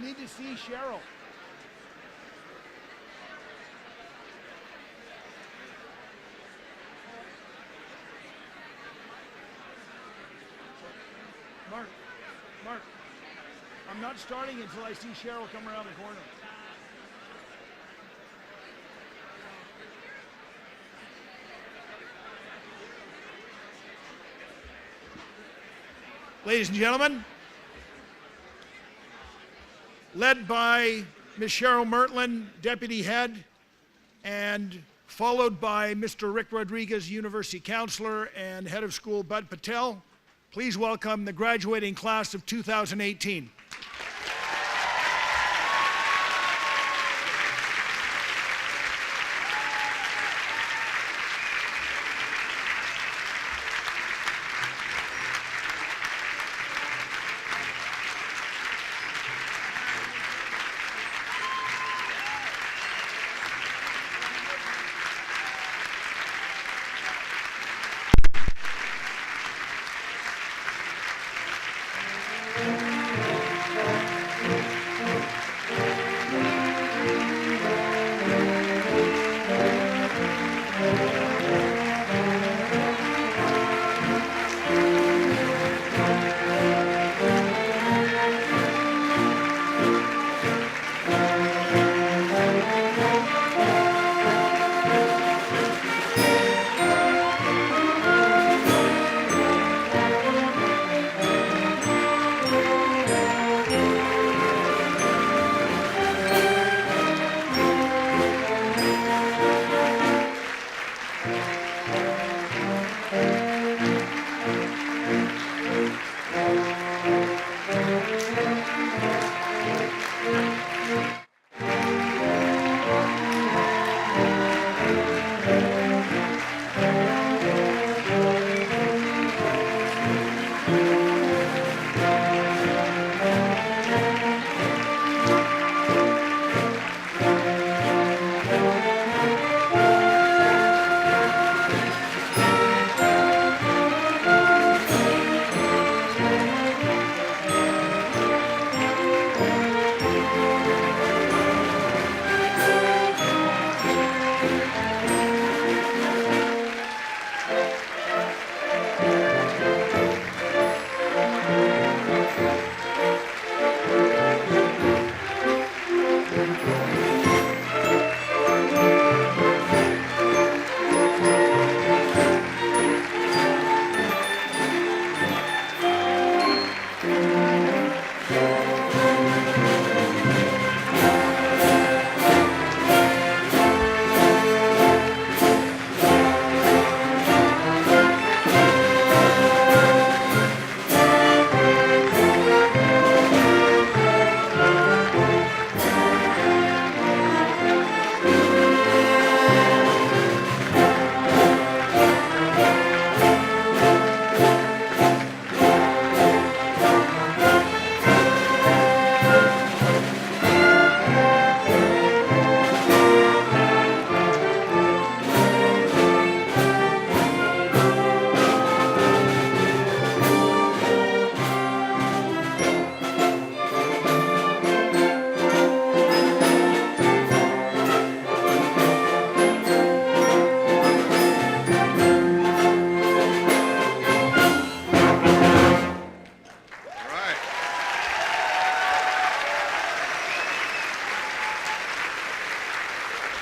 I need to see Cheryl. Mark, I'm not starting until I see Cheryl come around the corner. Ladies and gentlemen, led by Ms. Cheryl Mertlin, Deputy Head, and followed by Mr. Rick Rodriguez, University Counselor, and Head of School Bud Patel, please welcome the graduating class of 2018.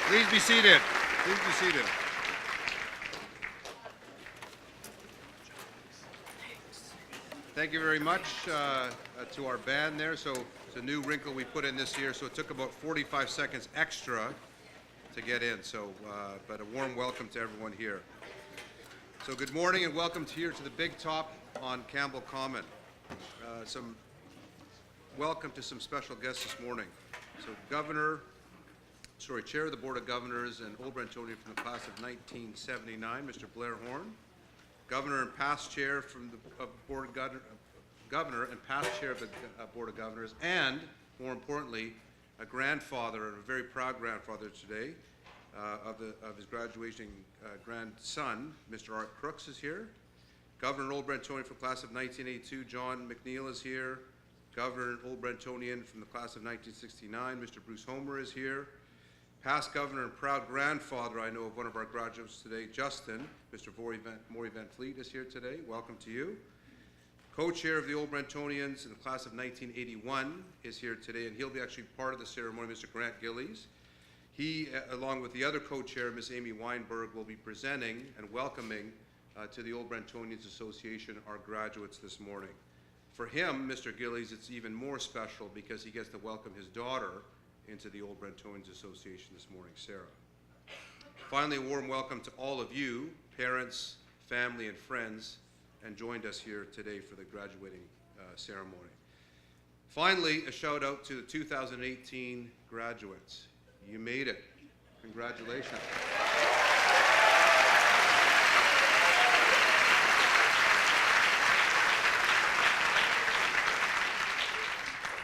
Please be seated. Please be seated. Thank you very much to our band there. So it's a new wrinkle we put in this year. So it took about 45 seconds extra to get in. So, but a warm welcome to everyone here. So good morning and welcome here to the Big Top on Campbell Common. Welcome to some special guests this morning. So Chair of the Board of Governors and Old Brentonian from the class of 1979, Mr. Blair Horn. Governor and past Chair of Board of Governor and past Chair of the Board of Governors, and more importantly, a grandfather and a very proud grandfather today of his graduating grandson, Mr. Art Crooks is here. Governor Old Brentonian from class of 1982, John McNeil is here. Governor and Old Brentonian from the class of 1969, Mr. Bruce Homer is here. Past governor and proud grandfather, I know, of one of our graduates today, Justin, Mr. Maury Van Fleet is here today. Welcome to you. Co-chair of the Old Brentonians in the class of 1981 is here today, and he'll be actually part of the ceremony, Mr. Grant Gillies. He, along with the other co-chair, Ms. Amy Weinberg, will be presenting and welcoming to the Old Brentonians Association our graduates this morning. For him, Mr. Gillies, it's even more special because he gets to welcome his daughter into the Old Brentonians Association this morning, Sarah. Finally, a warm welcome to all of you, parents, family, and friends, and joined us here today for the graduating ceremony. Finally, a shout out to the 2018 graduates. You made it. Congratulations.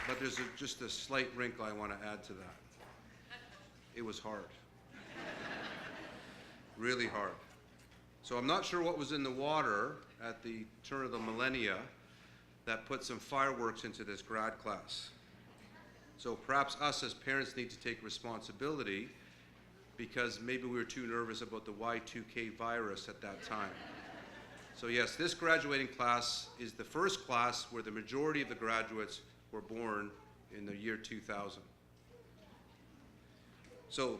But there's just a slight wrinkle I want to add to that. It was hard. Really hard. So I'm not sure what was in the water at the turn of the millennia that put some fireworks into this grad class. So perhaps us as parents need to take responsibility because maybe we were too nervous about the Y2K virus at that time. So yes, this graduating class is the first class where the majority of the graduates were born in the year 2000. So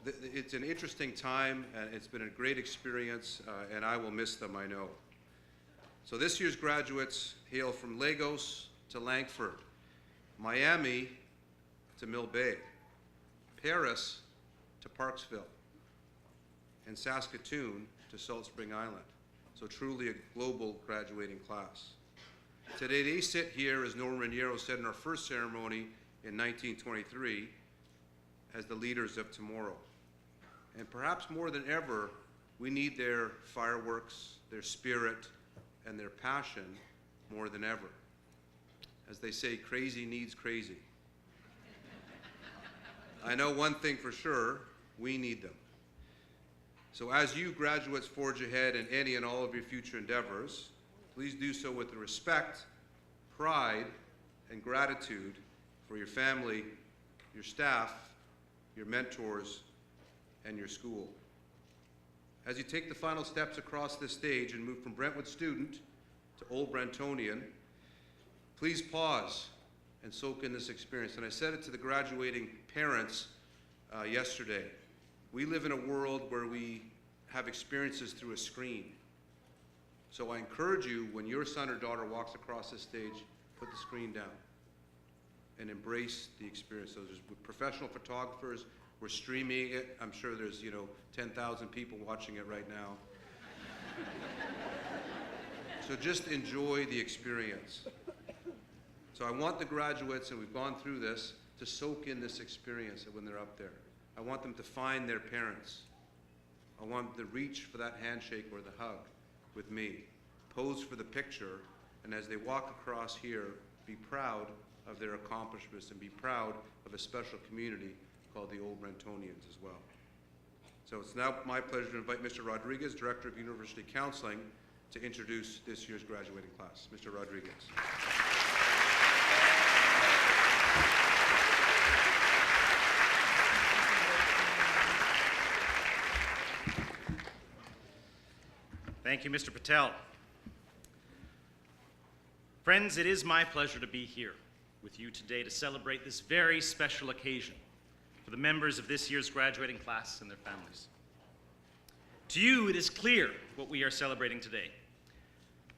it's an interesting time, and it's been a great experience, and I will miss them, I know. So this year's graduates hail from Lagos to Langford, Miami to Mill Bay, Paris to Parksville, and Saskatoon to Salt Spring Island. So truly a global graduating class. Today they sit here, as Norman Raniero said in our first ceremony in 1923, as the leaders of tomorrow. And perhaps more than ever, we need their fireworks, their spirit, and their passion more than ever. As they say, crazy needs crazy. I know one thing for sure, we need them. So as you graduates forge ahead in any and all of your future endeavors, please do so with the respect, pride, and gratitude for your family, your staff, your mentors, and your school. As you take the final steps across this stage and move from Brentwood student to Old Brentonian, please pause and soak in this experience. And I said it to the graduating parents yesterday. We live in a world where we have experiences through a screen. So I encourage you, when your son or daughter walks across this stage, put the screen down and embrace the experience. So there's professional photographers, we're streaming it. I'm sure there's 10,000 people watching it right now. So just enjoy the experience. So I want the graduates, and we've gone through this, to soak in this experience when they're up there. I want them to find their parents. I want them to reach for that handshake or the hug with me, pose for the picture, and as they walk across here, be proud of their accomplishments and be proud of a special community called the Old Brentonians as well. So it's now my pleasure to invite Mr. Rodriguez, Director of University Counseling, to introduce this year's graduating class. Mr. Rodriguez. Thank you, Mr. Patel. Friends, it is my pleasure to be here with you today to celebrate this very special occasion for the members of this year's graduating class and their families. To you, it is clear what we are celebrating today.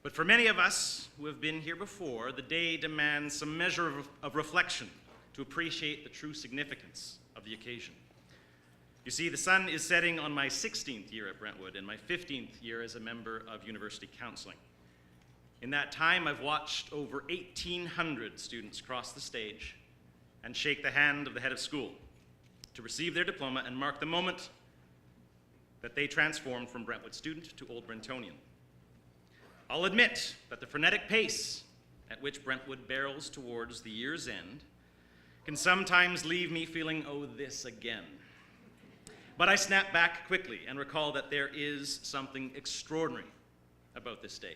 But for many of us who have been here before, the day demands some measure of reflection to appreciate the true significance of the occasion. You see, the sun is setting on my 16th year at Brentwood and my 15th year as a member of University Counseling. In that time, I've watched over 1,800 students cross the stage and shake the hand of the head of school to receive their diploma and mark the moment that they transformed from Brentwood student to Old Brentonian. I'll admit that the frenetic pace at which Brentwood barrels towards the year's end can sometimes leave me feeling, oh, this again. But I snap back quickly and recall that there is something extraordinary about this day,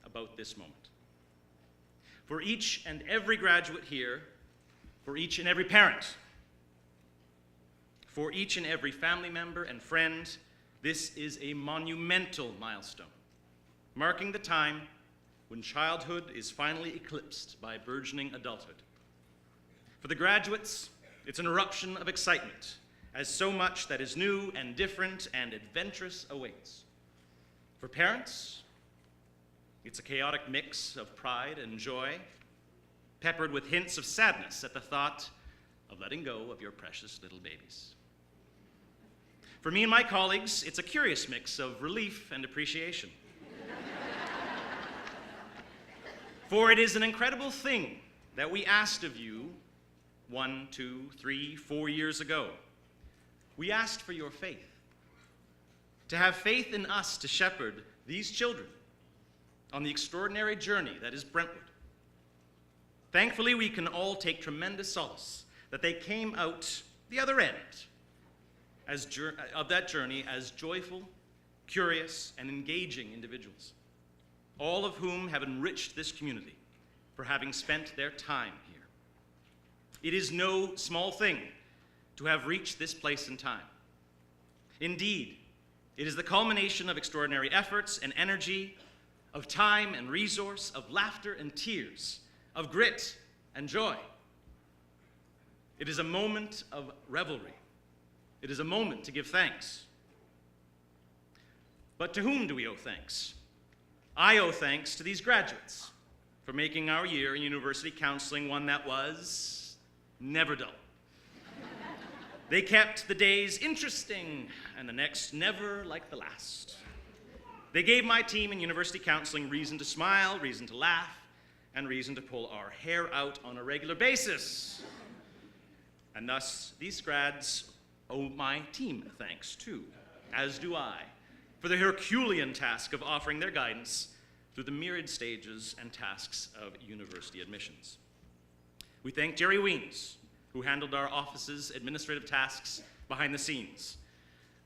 about this moment. For each and every graduate here, for each and every parent, for each and every family member and friend, this is a monumental milestone, marking the time when childhood is finally eclipsed by burgeoning adulthood. For the graduates, it's an eruption of excitement, as so much that is new and different and adventurous awaits. For parents, it's a chaotic mix of pride and joy, peppered with hints of sadness at the thought of letting go of your precious little babies. For me and my colleagues, it's a curious mix of relief and appreciation. For it is an incredible thing that we asked of you 1, 2, 3, 4 years ago. We asked for your faith, to have faith in us to shepherd these children on the extraordinary journey that is Brentwood. Thankfully, we can all take tremendous solace that they came out the other end of that journey as joyful, curious, and engaging individuals, all of whom have enriched this community for having spent their time here. It is no small thing to have reached this place in time. Indeed, it is the culmination of extraordinary efforts and energy, of time and resource, of laughter and tears, of grit and joy. It is a moment of revelry. It is a moment to give thanks. But to whom do we owe thanks? I owe thanks to these graduates for making our year in university counseling one that was never dull. They kept the days interesting and the next never like the last. They gave my team in university counseling reason to smile, reason to laugh, and reason to pull our hair out on a regular basis. And thus, these grads owe my team thanks too, as do I, for the Herculean task of offering their guidance through the myriad stages and tasks of university admissions. We thank Jerry Weems, who handled our office's administrative tasks behind the scenes.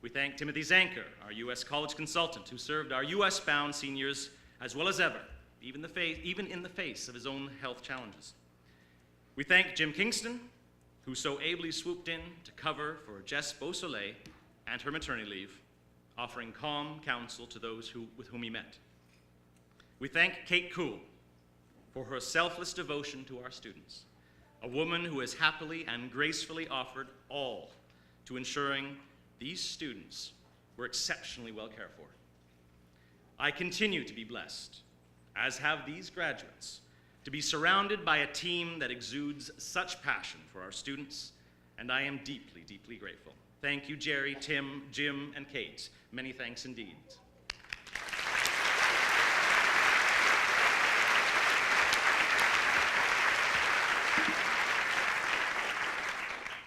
We thank Timothy Zanker, our U.S. college consultant, who served our U.S.-bound seniors as well as ever, even in the face of his own health challenges. We thank Jim Kingston, who so ably swooped in to cover for Jess Beausoleil and her maternity leave, offering calm counsel to those with whom he met. We thank Kate Kuhl for her selfless devotion to our students, a woman who has happily and gracefully offered all to ensuring these students were exceptionally well cared for. I continue to be blessed, as have these graduates, to be surrounded by a team that exudes such passion for our students, and I am deeply, deeply grateful. Thank you, Jerry, Tim, Jim, and Kate. Many thanks indeed.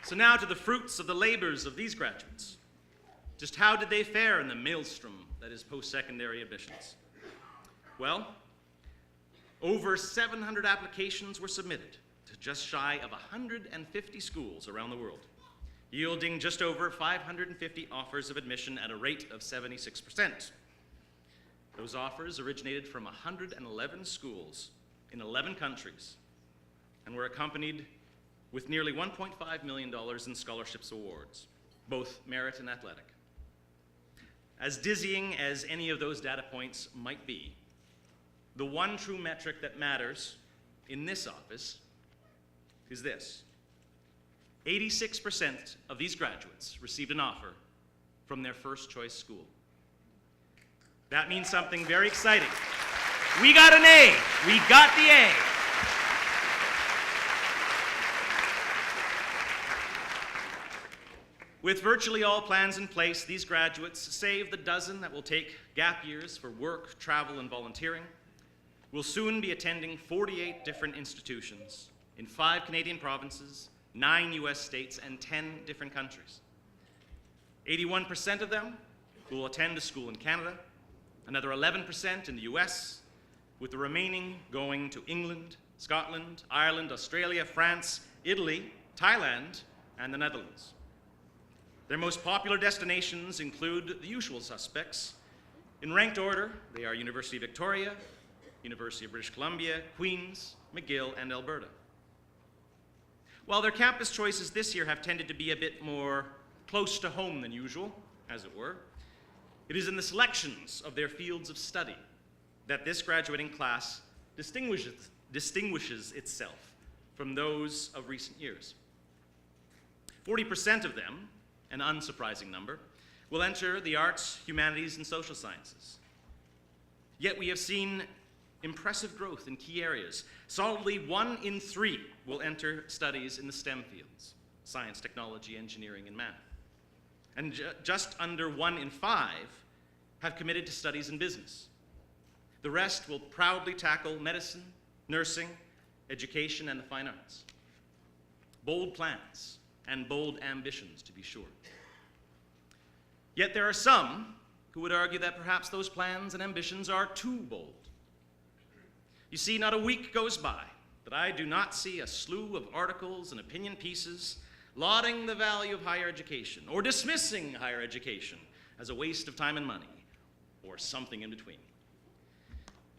So now to the fruits of the labors of these graduates. Just how did they fare in the maelstrom that is post-secondary admissions? Well, over 700 applications were submitted to just shy of 150 schools around the world, yielding just over 550 offers of admission at a rate of 76%. Those offers originated from 111 schools in 11 countries and were accompanied with nearly $1.5 million in scholarships awards, both merit and athletic. As dizzying as any of those data points might be, the one true metric that matters in this office is this: 86% of these graduates received an offer from their first choice school. That means something very exciting. We got an A. We got the A. With virtually all plans in place, these graduates, save the dozen that will take gap years for work, travel, and volunteering, will soon be attending 48 different institutions in 5 Canadian provinces, 9 US states, and 10 different countries. 81% of them will attend a school in Canada, another 11% in the US, with the remaining going to England, Scotland, Ireland, Australia, France, Italy, Thailand, and the Netherlands. Their most popular destinations include the usual suspects. In ranked order, they are University of Victoria, University of British Columbia, Queen's, McGill, and Alberta. While their campus choices this year have tended to be a bit more close to home than usual, as it were, it is in the selections of their fields of study that this graduating class distinguishes itself from those of recent years. 40% of them, an unsurprising number, will enter the arts, humanities, and social sciences. Yet we have seen impressive growth in key areas. Solidly 1 in 3 will enter studies in the STEM fields, science, technology, engineering, and math. And just under 1 in 5 have committed to studies in business. The rest will proudly tackle medicine, nursing, education, and the fine arts. Bold plans and bold ambitions, to be sure. Yet there are some who would argue that perhaps those plans and ambitions are too bold. You see, not a week goes by that I do not see a slew of articles and opinion pieces lauding the value of higher education or dismissing higher education as a waste of time and money, or something in between.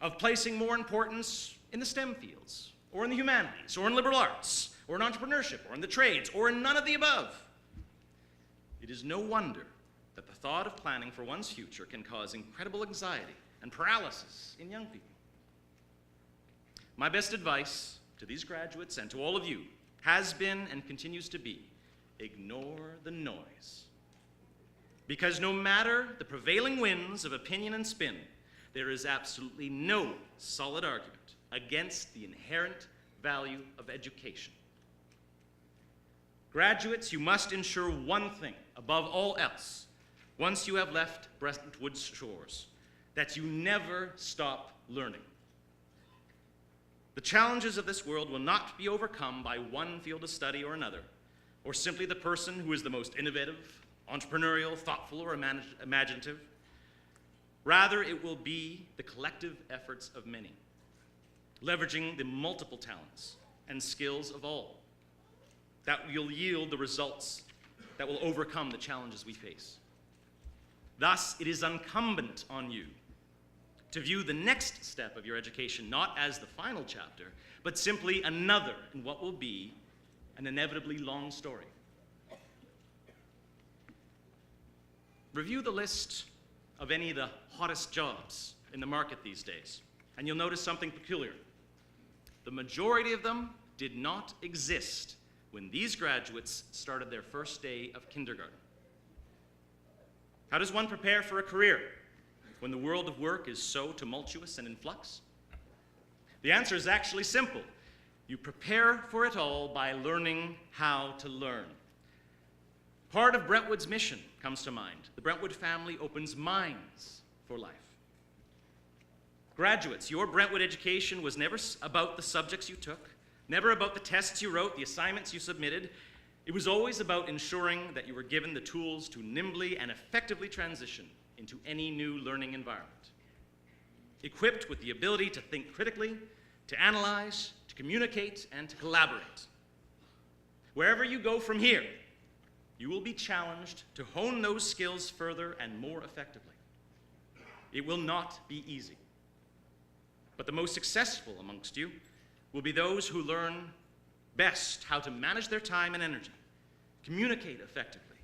Of placing more importance in the STEM fields, or in the humanities, or in liberal arts, or in entrepreneurship, or in the trades, or in none of the above. It is no wonder that the thought of planning for one's future can cause incredible anxiety and paralysis in young people. My best advice to these graduates and to all of you has been and continues to be, ignore the noise. Because no matter the prevailing winds of opinion and spin, there is absolutely no solid argument against the inherent value of education. Graduates, you must ensure one thing above all else, once you have left Brentwood's shores, that you never stop learning. The challenges of this world will not be overcome by one field of study or another, or simply the person who is the most innovative, entrepreneurial, thoughtful, or imaginative. Rather, it will be the collective efforts of many, leveraging the multiple talents and skills of all, that will yield the results that will overcome the challenges we face. Thus, it is incumbent on you to view the next step of your education not as the final chapter, but simply another in what will be an inevitably long story. Review the list of any of the hottest jobs in the market these days, and you'll notice something peculiar. The majority of them did not exist when these graduates started their first day of kindergarten. How does one prepare for a career when the world of work is so tumultuous and in flux? The answer is actually simple. You prepare for it all by learning how to learn. Part of Brentwood's mission comes to mind. The Brentwood family opens minds for life. Graduates, your Brentwood education was never about the subjects you took, never about the tests you wrote, the assignments you submitted. It was always about ensuring that you were given the tools to nimbly and effectively transition into any new learning environment. Equipped with the ability to think critically, to analyze, to communicate, and to collaborate. Wherever you go from here, you will be challenged to hone those skills further and more effectively. It will not be easy. But the most successful amongst you will be those who learn best how to manage their time and energy, communicate effectively,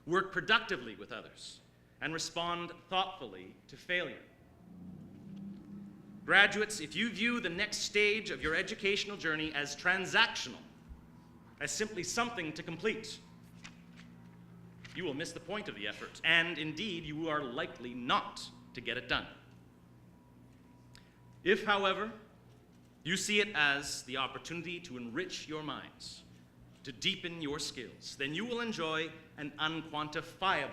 work productively with others, and respond thoughtfully to failure. Graduates, if you view the next stage of your educational journey as transactional, as simply something to complete, you will miss the point of the effort, and indeed, you are likely not to get it done. If, however, you see it as the opportunity to enrich your minds, to deepen your skills, then you will enjoy an unquantifiable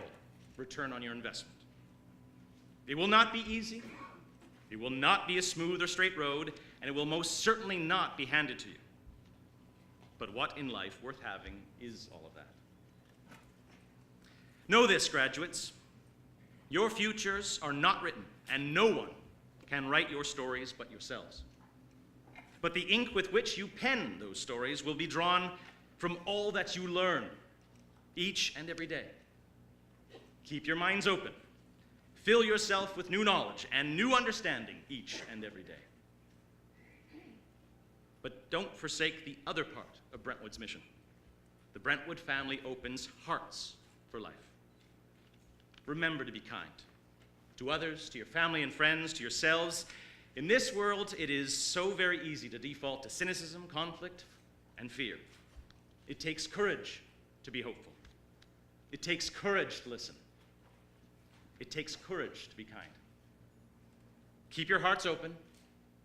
return on your investment. It will not be easy, it will not be a smooth or straight road, and it will most certainly not be handed to you. But what in life worth having is all of that? Know this, graduates, your futures are not written, and no one can write your stories but yourselves. But the ink with which you pen those stories will be drawn from all that you learn each and every day. Keep your minds open. Fill yourself with new knowledge and new understanding each and every day. But don't forsake the other part of Brentwood's mission. The Brentwood family opens hearts for life. Remember to be kind to others, to your family and friends, to yourselves. In this world, it is so very easy to default to cynicism, conflict, and fear. It takes courage to be hopeful. It takes courage to listen. It takes courage to be kind. Keep your hearts open,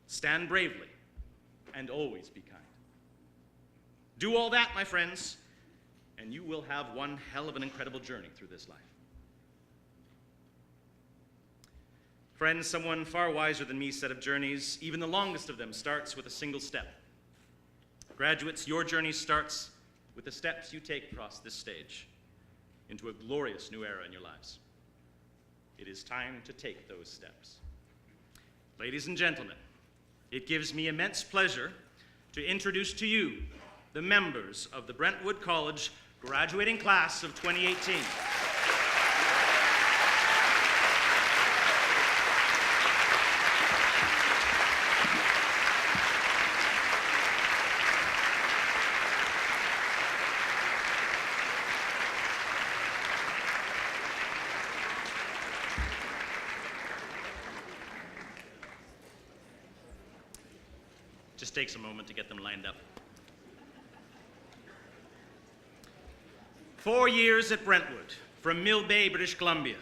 stand bravely, and always be kind. Do all that, my friends, and you will have one hell of an incredible journey through this life. Friends, someone far wiser than me said of journeys, even the longest of them starts with a single step. Graduates, your journey starts with the steps you take across this stage into a glorious new era in your lives. It is time to take those steps. Ladies and gentlemen, it gives me immense pleasure to introduce to you the members of the Brentwood College graduating class of 2018. Just takes a moment to get them lined up. 4 years at Brentwood, from Mill Bay, British Columbia,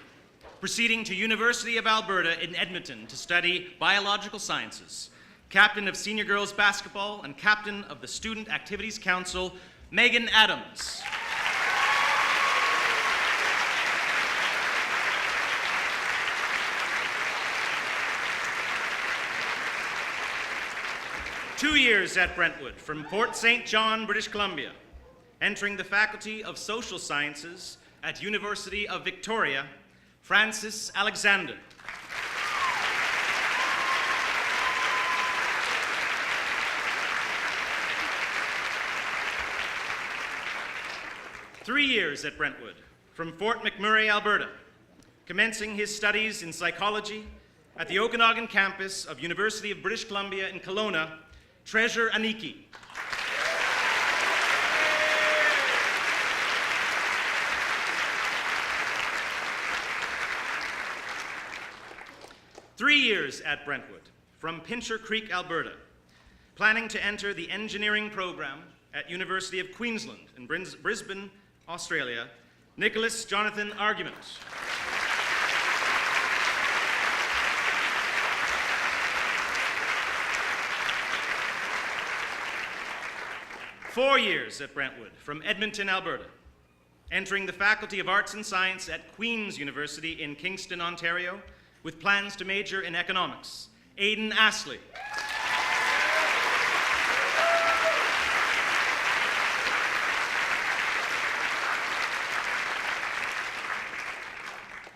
proceeding to University of Alberta in Edmonton to study biological sciences, captain of senior girls basketball and captain of the Student Activities Council, Megan Adams. Two years at Brentwood, from Fort St. John, British Columbia, entering the Faculty of Social Sciences at University of Victoria, Francis Alexander. Three years at Brentwood, from Fort McMurray, Alberta, commencing his studies in psychology at the Okanagan campus of University of British Columbia in Kelowna, Treasure Aniki. Three years at Brentwood, from Pincher Creek, Alberta, planning to enter the engineering program at University of Queensland in Brisbane, Australia, Nicholas Jonathan Argument. Four years at Brentwood, from Edmonton, Alberta, entering the Faculty of Arts and Science at Queen's University in Kingston, Ontario, with plans to major in economics, Aidan Astley.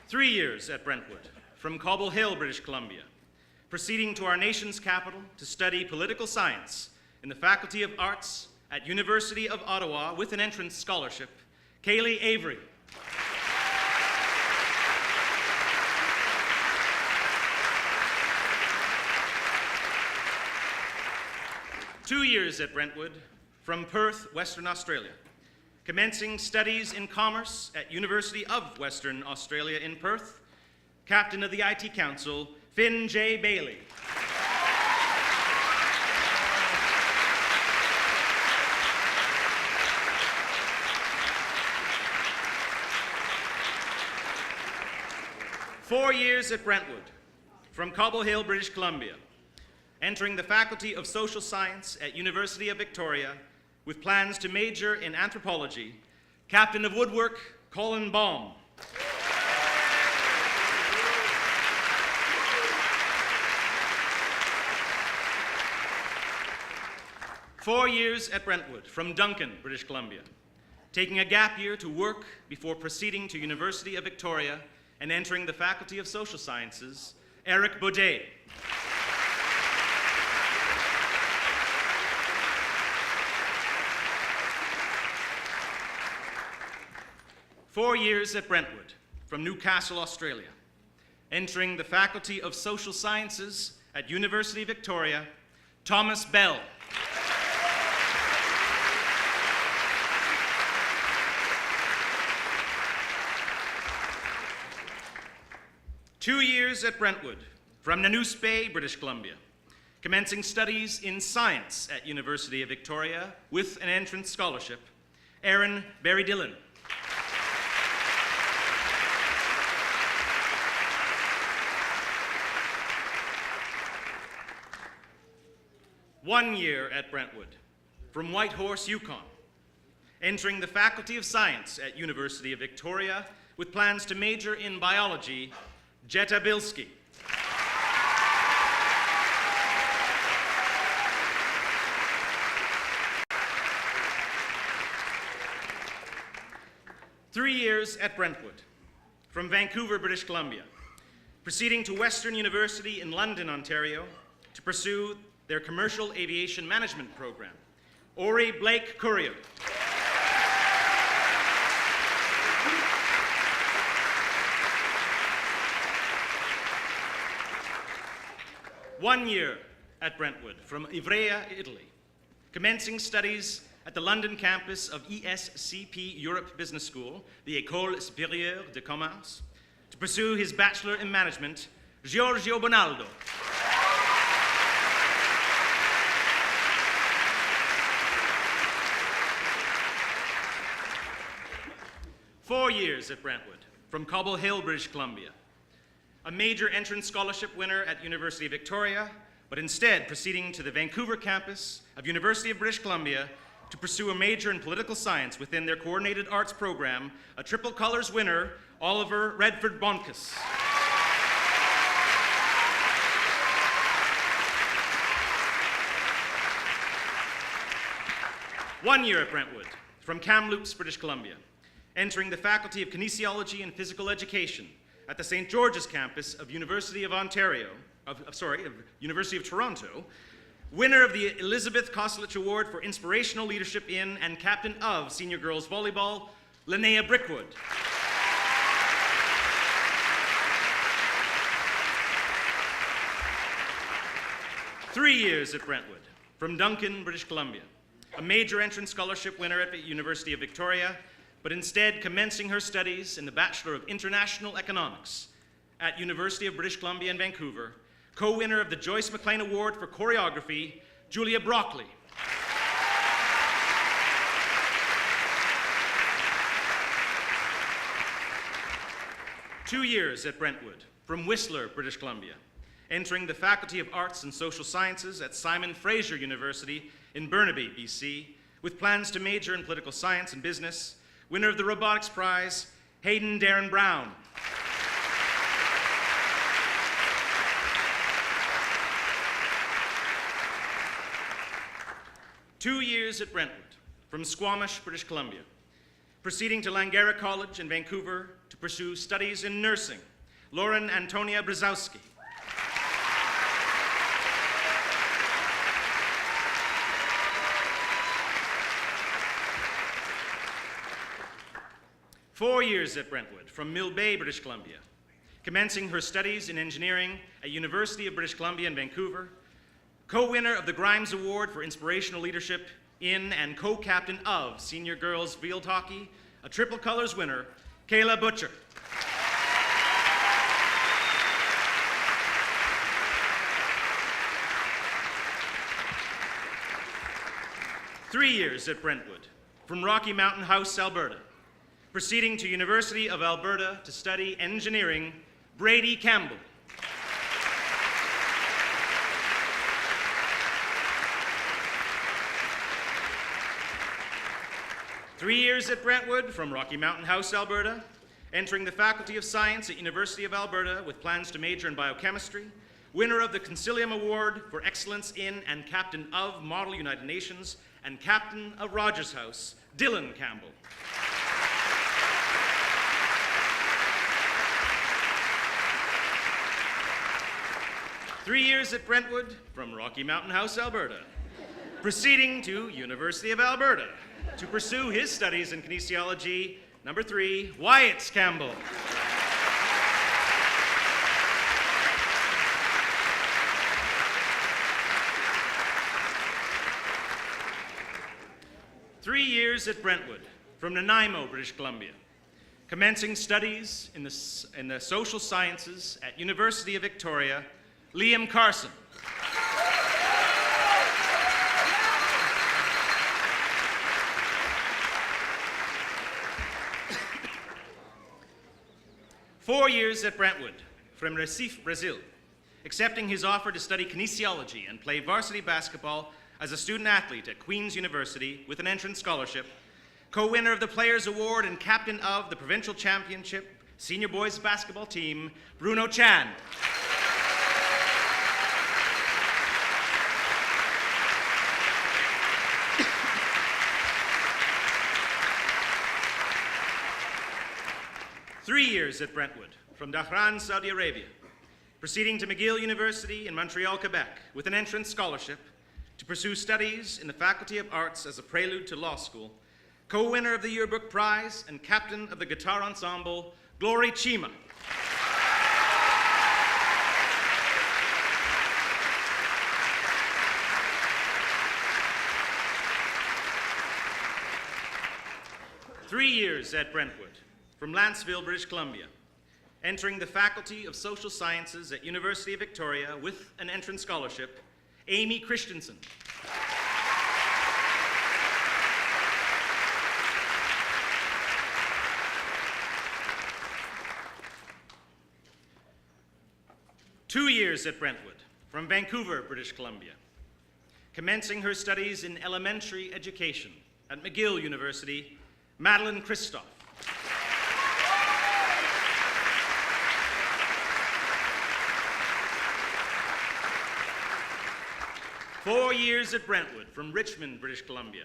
Three years at Brentwood, from Cobble Hill, British Columbia, proceeding to our nation's capital to study political science in the Faculty of Arts at University of Ottawa with an entrance scholarship, Kaylee Avery. Two years at Brentwood, from Perth, Western Australia, commencing studies in commerce at University of Western Australia in Perth, captain of the IT Council, Finn J. Bailey. Four years at Brentwood, from Cobble Hill, British Columbia, entering the Faculty of Social Science at University of Victoria with plans to major in anthropology, captain of woodwork, Colin Baum. Four years at Brentwood, from Duncan, British Columbia, taking a gap year to work before proceeding to University of Victoria and entering the Faculty of Social Sciences, Eric Baudet. Four years at Brentwood, from Newcastle, Australia, entering the Faculty of Social Sciences at University of Victoria, Thomas Bell. 2 years at Brentwood, from Nanoose Bay, British Columbia, commencing studies in science at University of Victoria with an entrance scholarship, Aaron Barry-Dillon. One year at Brentwood, from Whitehorse, Yukon, entering the Faculty of Science at University of Victoria with plans to major in biology, Jetta Bilski. Three years at Brentwood, from Vancouver, British Columbia, proceeding to Western University in London, Ontario, to pursue their commercial aviation management program, Ori Blake Courier. One year at Brentwood, from Ivrea, Italy, commencing studies at the London campus of ESCP Europe Business School, the École Supérieure de Commerce, to pursue his Bachelor in Management, Giorgio Bonaldo. Four years at Brentwood, from Cobble Hill, British Columbia, a major entrance scholarship winner at University of Victoria, but instead proceeding to the Vancouver campus of University of British Columbia to pursue a major in political science within their coordinated arts program, a triple colors winner, Oliver Redford Bonkus. One year at Brentwood, from Kamloops, British Columbia, entering the Faculty of Kinesiology and Physical Education at the St. George's campus of University of University of Toronto, winner of the Elizabeth Kostelich Award for Inspirational Leadership in and captain of Senior Girls Volleyball, Linnea Brickwood. Three years at Brentwood, from Duncan, British Columbia, a major entrance scholarship winner at the University of Victoria, but instead commencing her studies in the Bachelor of International Economics at University of British Columbia in Vancouver, co-winner of the Joyce McLean Award for Choreography, Julia Broccoli. Two years at Brentwood, from Whistler, British Columbia, entering the Faculty of Arts and Social Sciences at Simon Fraser University in Burnaby, BC, with plans to major in political science and business, winner of the Robotics Prize, Hayden Darren Brown. Two years at Brentwood, from Squamish, British Columbia, proceeding to Langara College in Vancouver to pursue studies in nursing, Lauren Antonia Brzezowski. Four years at Brentwood, from Mill Bay, British Columbia, commencing her studies in engineering at University of British Columbia in Vancouver, co-winner of the Grimes Award for Inspirational Leadership in and co-captain of Senior Girls Field Hockey, a triple colors winner, Kayla Butcher. Three years at Brentwood, from Rocky Mountain House, Alberta, proceeding to University of Alberta to study engineering, Brady Campbell. Three years at Brentwood, from Rocky Mountain House, Alberta, entering the Faculty of Science at University of Alberta with plans to major in biochemistry, winner of the Concilium Award for Excellence in and captain of Model United Nations, and captain of Rogers House, Dylan Campbell. Three years at Brentwood, from Rocky Mountain House, Alberta, proceeding to University of Alberta to pursue his studies in kinesiology. Number three, Wyatt Campbell. Three years at Brentwood, from Nanaimo, British Columbia, Commencing studies in the social sciences at University of Victoria, Liam Carson. Four years at Brentwood, from Recife, Brazil, accepting his offer to study kinesiology and play varsity basketball as a student athlete at Queen's University with an entrance scholarship, co-winner of the Players Award and captain of the provincial championship senior boys basketball team, Bruno Chan. Three years at Brentwood, from Dhahran, Saudi Arabia, proceeding to McGill University in Montreal, Quebec, with an entrance scholarship to pursue studies in the Faculty of Arts as a prelude to law school, co-winner of the Yearbook Prize and captain of the guitar ensemble, Glory Chima. Three years at Brentwood, from Lanceville, British Columbia, entering the Faculty of Social Sciences at University of Victoria with an entrance scholarship, Amy Christensen. Two years at Brentwood, from Vancouver, British Columbia, commencing her studies in elementary education at McGill University, Madeline Christoph. Four years at Brentwood, from Richmond, British Columbia,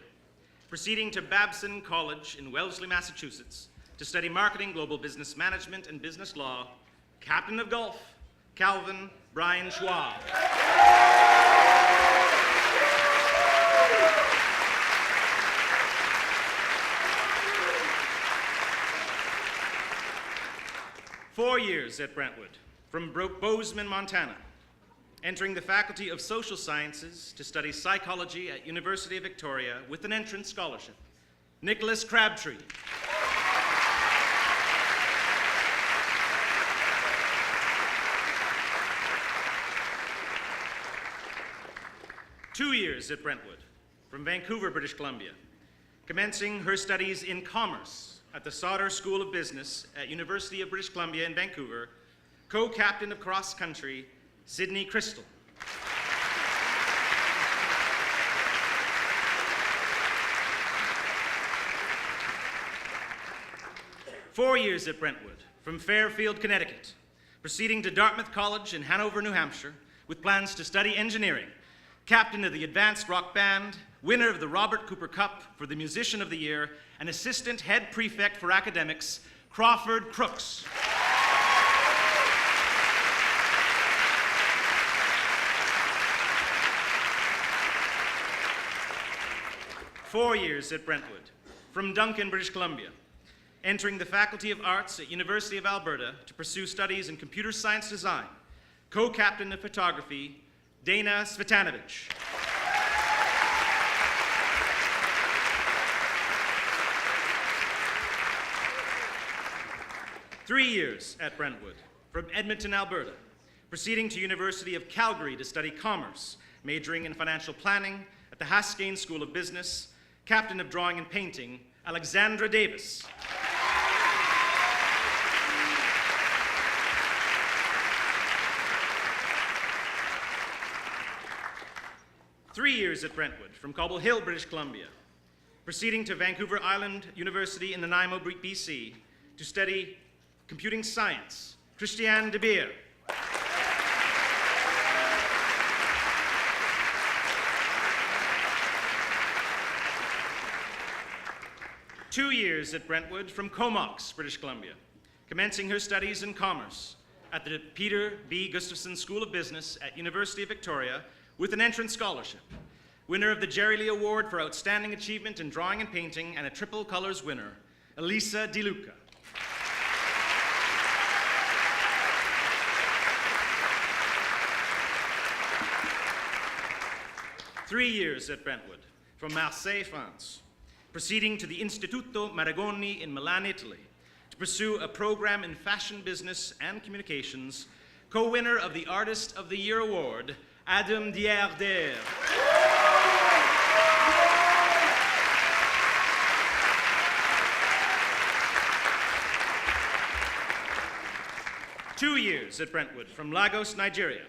proceeding to Babson College in Wellesley, Massachusetts, to study marketing, global business management, and business law, captain of golf, Calvin Brian Schwab. Four years at Brentwood, from Bozeman, Montana, entering the Faculty of Social Sciences to study psychology at University of Victoria with an entrance scholarship, Nicholas Crabtree. Two years at Brentwood, from Vancouver, British Columbia, commencing her studies in commerce at the Sauder School of Business at University of British Columbia in Vancouver, co-captain of cross country, Sydney Crystal. Four years at Brentwood, from Fairfield, Connecticut, proceeding to Dartmouth College in Hanover, New Hampshire, with plans to study engineering, captain of the advanced rock band, winner of the Robert Cooper Cup for the Musician of the Year, and assistant head prefect for academics, Crawford Crooks. Four years at Brentwood, from Duncan, British Columbia, entering the Faculty of Arts at University of Alberta to pursue studies in computer science design, co-captain of photography, Dana Svetanovich. Three years at Brentwood, from Edmonton, Alberta, proceeding to University of Calgary to study commerce, majoring in financial planning at the Haskayne School of Business, captain of drawing and painting, Alexandra Davis. Three years at Brentwood, from Cobble Hill, British Columbia, proceeding to Vancouver Island University in Nanaimo, BC, to study computing science, Christiane de Beer. Two years at Brentwood, from Comox, British Columbia, commencing her studies in commerce at the Peter B. Gustafson School of Business at University of Victoria with an entrance scholarship, winner of the Jerry Lee Award for Outstanding Achievement in Drawing and Painting, and a Triple Colors winner, Elisa DeLuca. Three years at Brentwood, from Marseille, France, proceeding to the Istituto Maragoni in Milan, Italy, to pursue a program in fashion business and communications, co-winner of the Artist of the Year Award, Adam Diarder. 2 years at Brentwood from Lagos, Nigeria,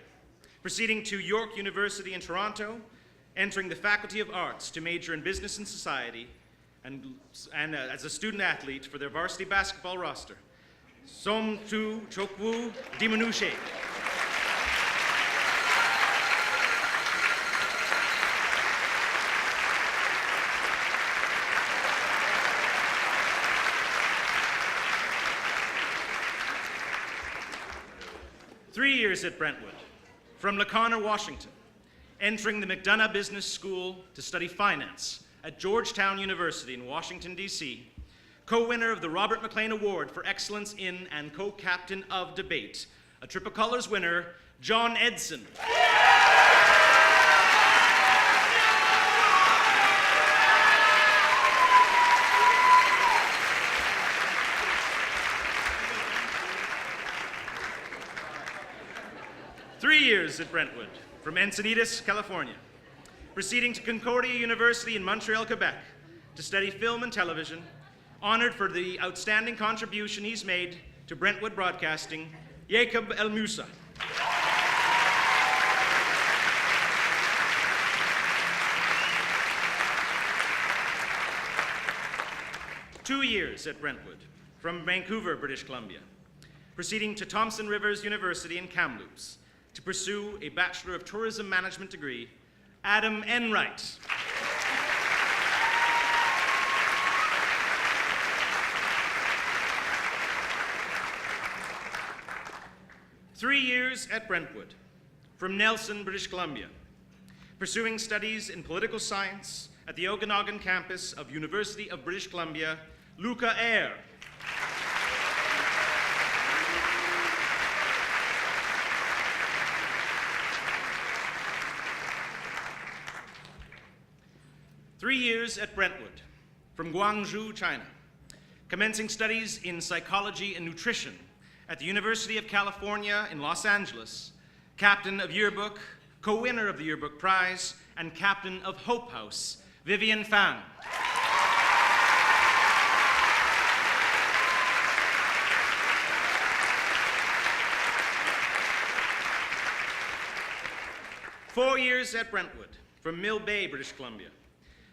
proceeding to York University in Toronto, entering the Faculty of Arts to major in Business and Society, and as a student athlete for their varsity basketball roster, Somtu Chokwu Dimanushe. Three years at Brentwood, from LaConner, Washington, entering the McDonough Business School to study finance at Georgetown University in Washington, D.C., co-winner of the Robert McLean Award for Excellence in and co-captain of debate, a Triple Colors winner, John Edson. Years at Brentwood, from Encinitas, California, proceeding to Concordia University in Montreal, Quebec, to study film and television, honored for the outstanding contribution he's made to Brentwood broadcasting, Jacob El Musa. Two years at Brentwood, from Vancouver, British Columbia, proceeding to Thompson Rivers University in Kamloops, to pursue a Bachelor of Tourism Management degree, Adam Enright. Three years at Brentwood, from Nelson, British Columbia, pursuing studies in political science at the Okanagan campus of University of British Columbia, Luca Eyre. Three years at Brentwood, from Guangzhou, China, commencing studies in psychology and nutrition at the University of California in Los Angeles, captain of yearbook, co-winner of the yearbook prize, and captain of Hope House, Vivian Fan. Four years at Brentwood, from Mill Bay, British Columbia,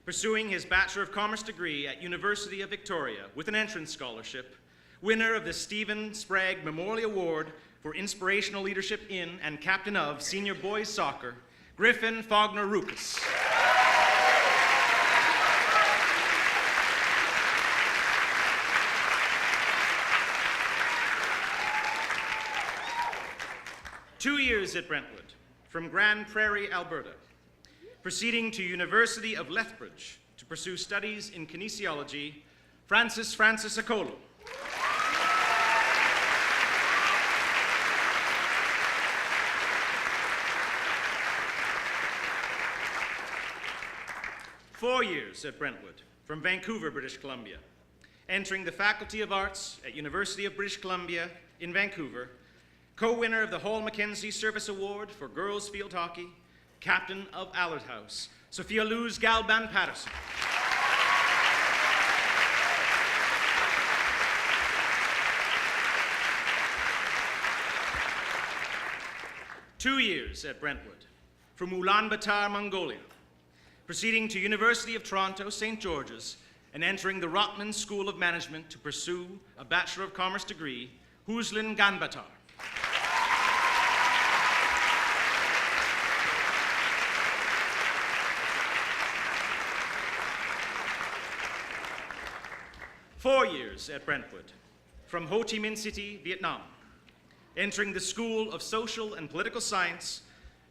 pursuing his Bachelor of Commerce degree at University of Victoria with an entrance scholarship, winner of the Stephen Sprague Memorial Award for Inspirational Leadership in and captain of Senior Boys Soccer, Griffin Fogner Rukas. Two years at Brentwood, from Grand Prairie, Alberta, proceeding to University of Lethbridge to pursue studies in kinesiology, Francis Akolo. Four years at Brentwood, from Vancouver, British Columbia, entering the Faculty of Arts at University of British Columbia in Vancouver, co-winner of the Hall Mackenzie Service Award for Girls Field Hockey, captain of Allard House, Sophia Luz Galban Patterson. Two years at Brentwood, from Ulaanbaatar, Mongolia, proceeding to University of Toronto, St. George's, and entering the Rotman School of Management to pursue a Bachelor of Commerce degree, Huzlin Ganbatar. Four years at Brentwood, from Ho Chi Minh City, Vietnam, entering the School of Social and Political Science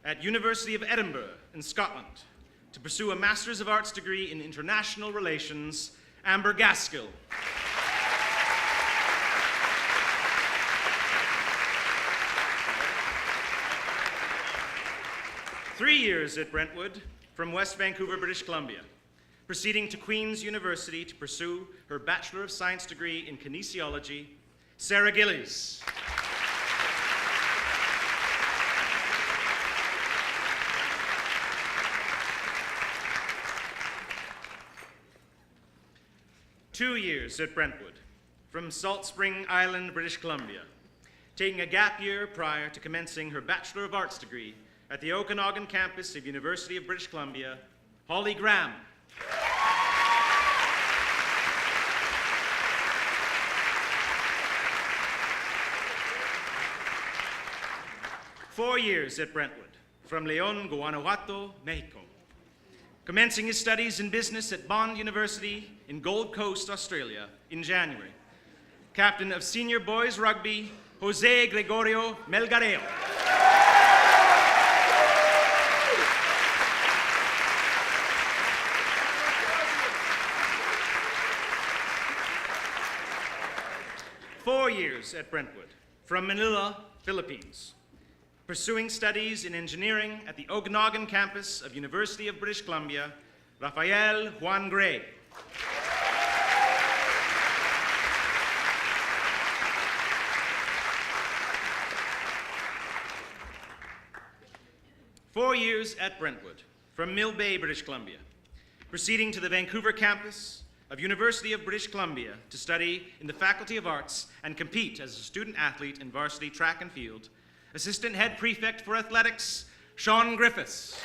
at University of Edinburgh in Scotland to pursue a Master's of Arts degree in International Relations, Amber Gaskill. Three years at Brentwood, from West Vancouver, British Columbia, proceeding to Queen's University to pursue her Bachelor of Science degree in Kinesiology, Sarah Gillies. Two years at Brentwood, from Salt Spring Island, British Columbia, taking a gap year prior to commencing her Bachelor of Arts degree at the Okanagan campus of University of British Columbia, Holly Graham. Four years at Brentwood, from León, Guanajuato, Mexico, commencing his studies in business at Bond University in Gold Coast, Australia, in January. Captain of senior boys rugby, Jose Gregorio Melgareo. Four years at Brentwood, from Manila, Philippines, pursuing studies in engineering at the Okanagan campus of University of British Columbia, Rafael Juan Gray. Four years at Brentwood, from Mill Bay, British Columbia, proceeding to the Vancouver campus of University of British Columbia to study in the Faculty of Arts and compete as a student athlete in varsity track and field, Assistant Head Prefect for Athletics, Sean Griffiths.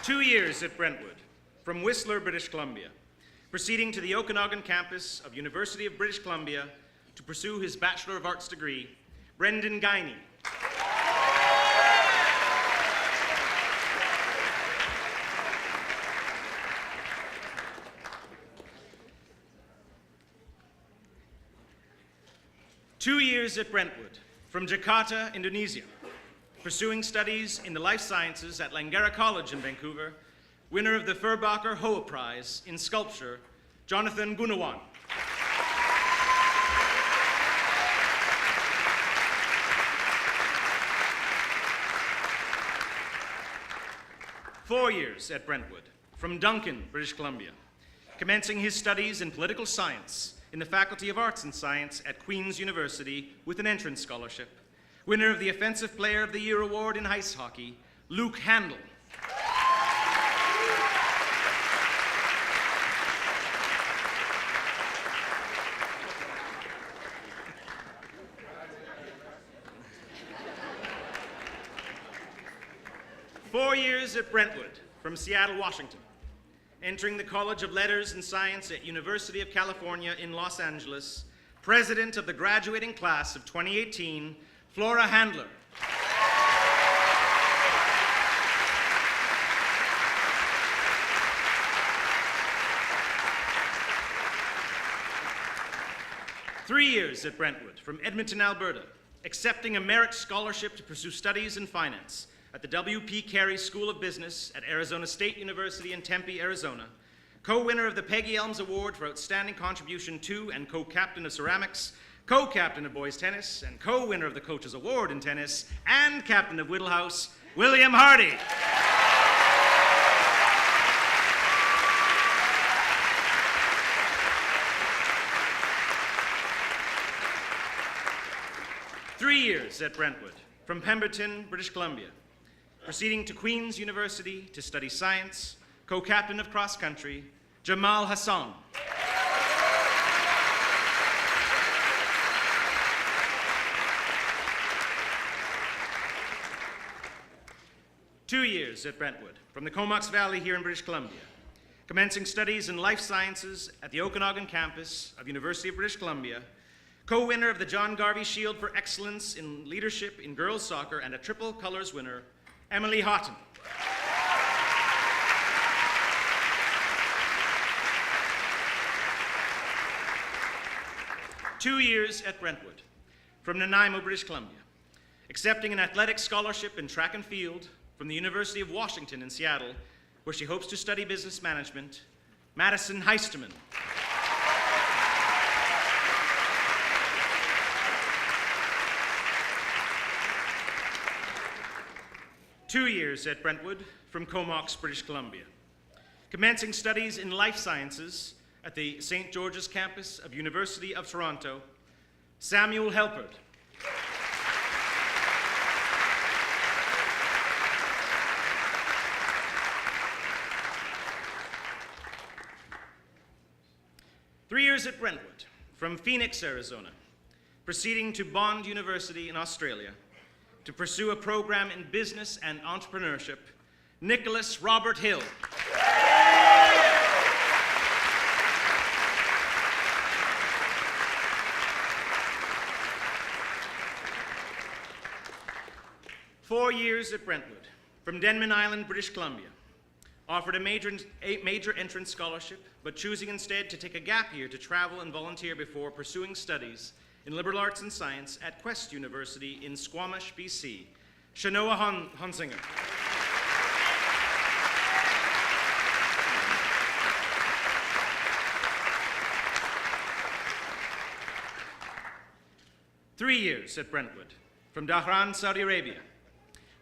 Two years at Brentwood, from Whistler, British Columbia, proceeding to the Okanagan campus of University of British Columbia to pursue his Bachelor of Arts degree, Brendan Guiney. Two years at Brentwood, from Jakarta, Indonesia, pursuing studies in the life sciences at Langara College in Vancouver, winner of the Furbacher Hoa Prize in sculpture, Jonathan Gunawan. Four years at Brentwood, from Duncan, British Columbia, commencing his studies in political science in the Faculty of Arts and Science at Queen's University with an entrance scholarship, winner of the Offensive Player of the Year award in ice hockey, Luke Handel. Four years at Brentwood, from Seattle, Washington, entering the College of Letters and Science at University of California in Los Angeles, president of the graduating class of 2018, Flora Handler. Three years at Brentwood, from Edmonton, Alberta, accepting a merit scholarship to pursue studies in finance at the W.P. Carey School of Business at Arizona State University in Tempe, Arizona, co-winner of the Peggy Elms Award for Outstanding Contribution to and co-captain of ceramics, co-captain of boys tennis, and co-winner of the Coaches Award in tennis, and captain of Whittle House, William Hardy. Three years at Brentwood, from Pemberton, British Columbia, proceeding to Queen's University to study science, co-captain of cross country, Jamal Hassan. Two years at Brentwood, from the Comox Valley here in British Columbia, commencing studies in life sciences at the Okanagan campus of University of British Columbia, co-winner of the John Garvey Shield for Excellence in Leadership in Girls Soccer and a Triple Colors winner, Emily Houghton. Two years at Brentwood, from Nanaimo, British Columbia, accepting an athletic scholarship in track and field from the University of Washington in Seattle, where she hopes to study business management, Madison Heisterman. 2 years at Brentwood from Comox, British Columbia. Commencing studies in life sciences at the St. George's campus of University of Toronto, Samuel Helpert. Three years at Brentwood from Phoenix, Arizona, proceeding to Bond University in Australia to pursue a program in business and entrepreneurship, Nicholas Robert Hill. Four years at Brentwood from Denman Island, British Columbia, offered a major entrance scholarship, but choosing instead to take a gap year to travel and volunteer before pursuing studies in liberal arts and science at Quest University in Squamish, BC, Shanoa Hunsinger. Three years at Brentwood from Dhahran, Saudi Arabia,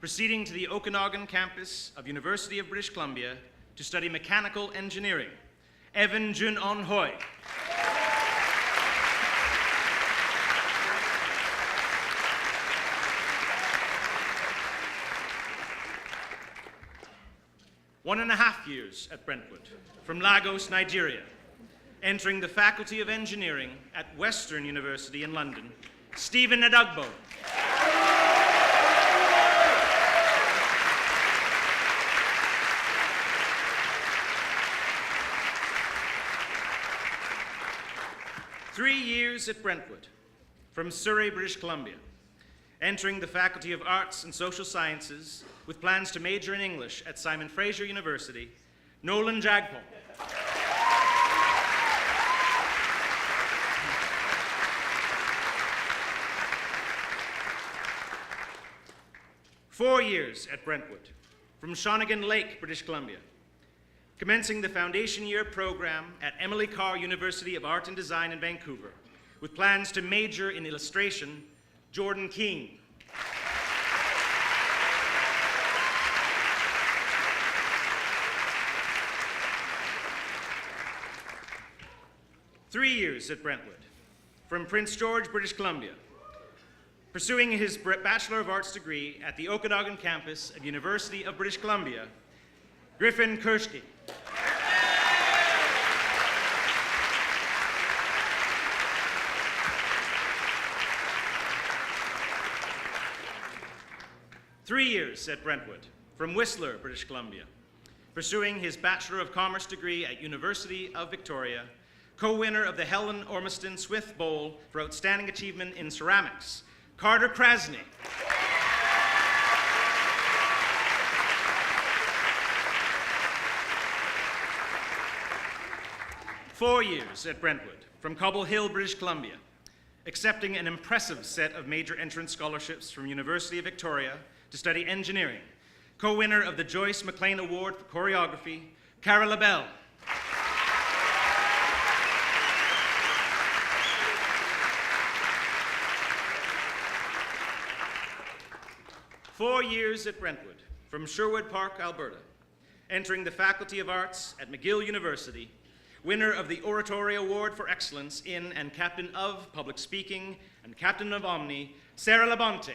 proceeding to the Okanagan campus of University of British Columbia to study mechanical engineering, Evan Jun On Hoi. One and a half years at Brentwood from Lagos, Nigeria, entering the Faculty of Engineering at Western University in London, Stephen Adugbo. Three years at Brentwood from Surrey, British Columbia, entering the Faculty of Arts and Social Sciences with plans to major in English at Simon Fraser University, Nolan Jagpal. Four years at Brentwood from Shawnigan Lake, British Columbia, commencing the foundation year program at Emily Carr University of Art and Design in Vancouver, with plans to major in illustration, Jordan King. Three years at Brentwood from Prince George, British Columbia, pursuing his Bachelor of Arts degree at the Okanagan campus of University of British Columbia, Griffin Kurski. Three years at Brentwood from Whistler, British Columbia, pursuing his Bachelor of Commerce degree at University of Victoria, co-winner of the Helen Ormiston Swith Bowl for Outstanding Achievement in Ceramics, Carter Krasny. Four years at Brentwood from Cobble Hill, British Columbia, accepting an impressive set of major entrance scholarships from University of Victoria to study engineering, co-winner of the Joyce McLean Award for Choreography, Cara LaBelle. Four years at Brentwood from Sherwood Park, Alberta, entering the Faculty of Arts at McGill University, winner of the Oratory Award for Excellence in and Captain of Public Speaking and Captain of Omni, Sarah Labonte.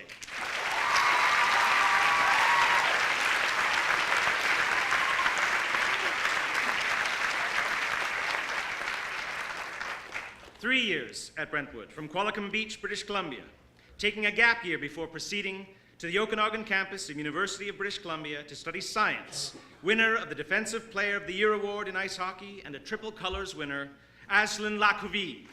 Three years at Brentwood from Qualicum Beach, British Columbia, taking a gap year before proceeding to the Okanagan campus of University of British Columbia to study science, winner of the Defensive Player of the Year Award in ice hockey and a Triple Colors winner, Ashlyn Lacouville.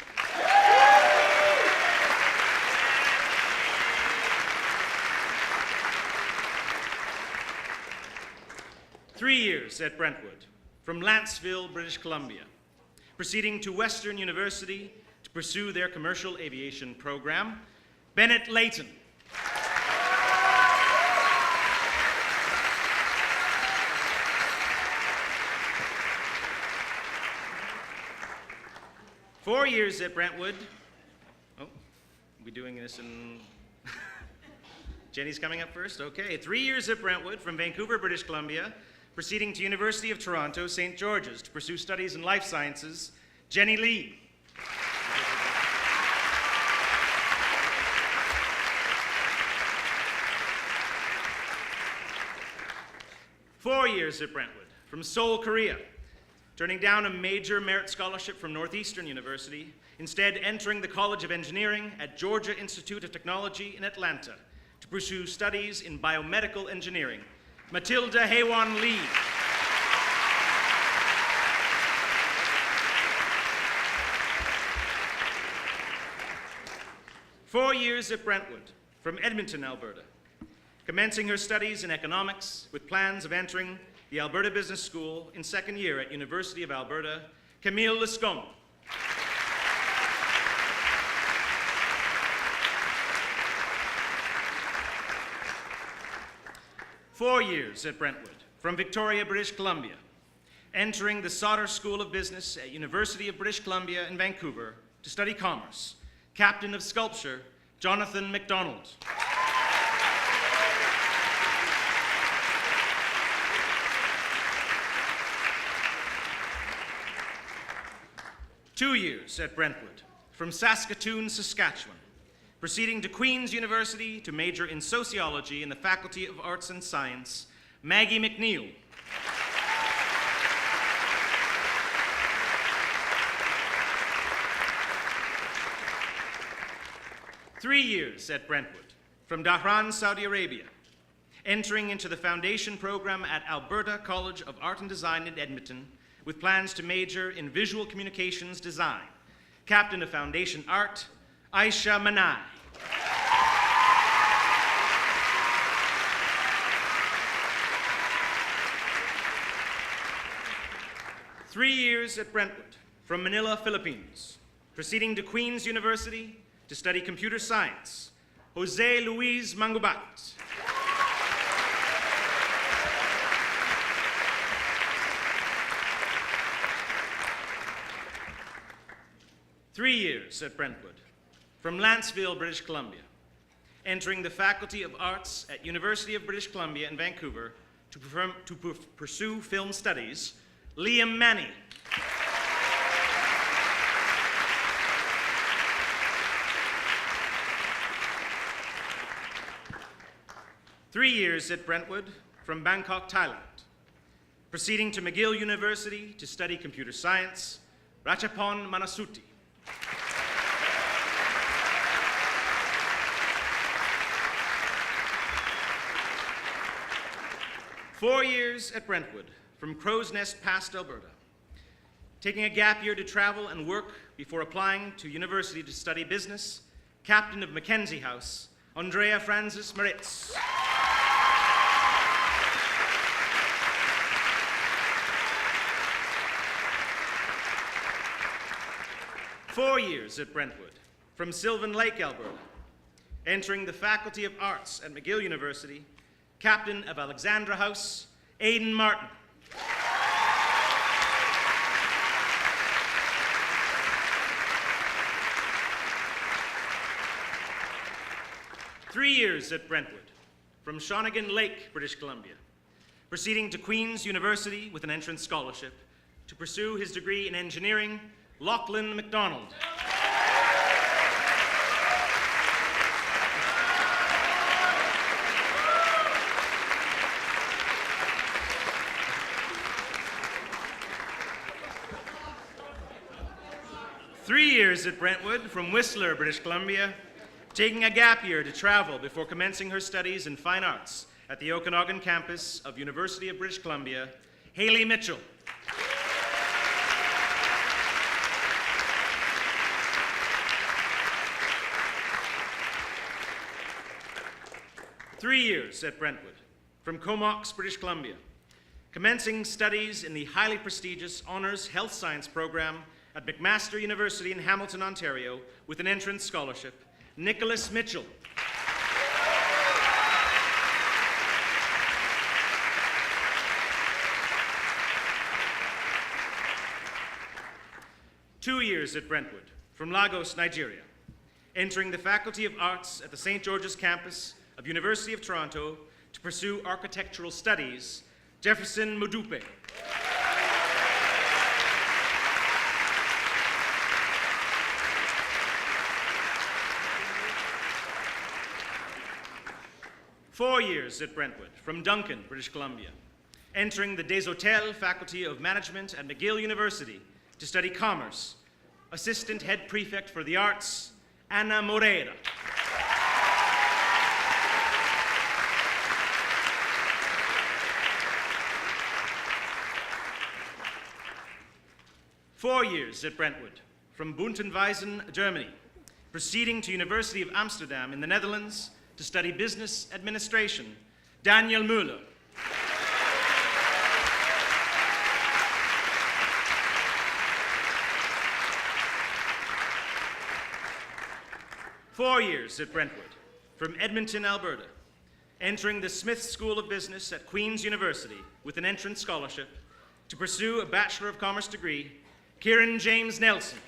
Three years at Brentwood from Lanceville, British Columbia, proceeding to Western University to pursue their commercial aviation program, Bennett Layton. Four years at Brentwood. Oh, we're doing this in Jenny's coming up first? Okay. 3 years at Brentwood from Vancouver, British Columbia, proceeding to University of Toronto, St. George's to pursue studies in life sciences, Jenny Lee. 4 years at Brentwood from Seoul, Korea, turning down a major merit scholarship from Northeastern University, instead entering the College of Engineering at Georgia Institute of Technology in Atlanta to pursue studies in biomedical engineering, Matilda Haywan Lee. 4 years at Brentwood from Edmonton, Alberta, commencing her studies in economics with plans of entering the Alberta Business School in second year at University of Alberta, Camille Lescombe. 4 years at Brentwood from Victoria, British Columbia, entering the Sauder School of Business at University of British Columbia in Vancouver to study commerce, Captain of Sculpture, Jonathan MacDonald. 2 years at Brentwood from Saskatoon, Saskatchewan, proceeding to Queen's University to major in sociology in the Faculty of Arts and Science, Maggie McNeil. 3 years at Brentwood from Dhahran, Saudi Arabia, entering into the foundation program at Alberta College of Art and Design in Edmonton with plans to major in visual communications design, Captain of Foundation Art, Aisha Manai. 3 years at Brentwood from Manila, Philippines, proceeding to Queen's University to study computer science, Jose Luis Mangubat. 3 years at Brentwood from Lanceville, British Columbia, entering the Faculty of Arts at University of British Columbia in Vancouver to pursue film studies, Liam Manny. 3 years at Brentwood from Bangkok, Thailand, proceeding to McGill University to study computer science, Ratchapon Manasuti. 4 years at Brentwood from Crow's Nest Pass, Alberta, taking a gap year to travel and work before applying to university to study business, Captain of Mackenzie House, Andrea Francis Moritz. 4 years at Brentwood from Sylvan Lake, Alberta, entering the Faculty of Arts at McGill University, Captain of Alexandra House, Aidan Martin. 3 years at Brentwood from Shawnigan Lake, British Columbia, proceeding to Queen's University with an entrance scholarship to pursue his degree in engineering, Lachlan MacDonald. 3 years at Brentwood from Whistler, British Columbia, taking a gap year to travel before commencing her studies in fine arts at the Okanagan campus of University of British Columbia, Hayley Mitchell. 3 years at Brentwood from Comox, British Columbia, commencing studies in the highly prestigious Honours Health Science program at McMaster University in Hamilton, Ontario, with an entrance scholarship, Nicholas Mitchell. 2 years at Brentwood from Lagos, Nigeria, entering the Faculty of Arts at the St. George's campus of University of Toronto to pursue architectural studies, Jefferson Mudupe. Four years at Brentwood, from Duncan, British Columbia, entering the Des Hôtels Faculty of Management at McGill University to study commerce, Assistant Head Prefect for the Arts, Ana Moreira. Four years at Brentwood, from Buntenweisen, Germany, proceeding to University of Amsterdam in the Netherlands to study business administration, Daniel Müller. Four years at Brentwood, from Edmonton, Alberta, entering the Smith School of Business at Queen's University with an entrance scholarship to pursue a Bachelor of Commerce degree, Kieran James Nelson.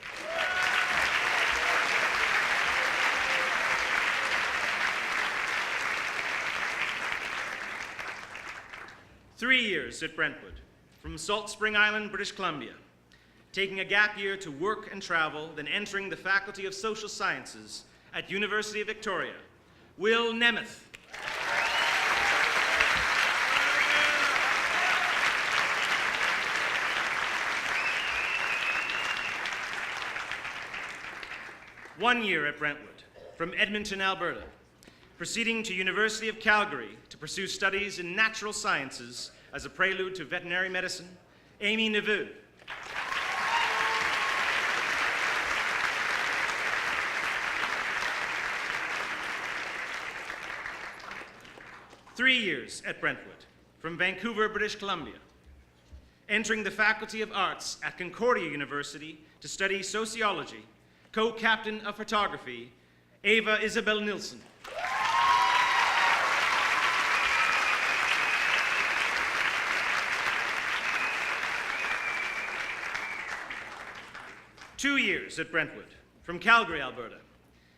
Three years at Brentwood, from Salt Spring Island, British Columbia, taking a gap year to work and travel, then entering the Faculty of Social Sciences at University of Victoria, Will Nemeth. One year at Brentwood, from Edmonton, Alberta, proceeding to University of Calgary to pursue studies in natural sciences as a prelude to veterinary medicine, Amy Neveu. Three years at Brentwood, from Vancouver, British Columbia, entering the Faculty of Arts at Concordia University to study sociology, co-captain of photography, Ava Isabel Nilsson. Two years at Brentwood, from Calgary, Alberta,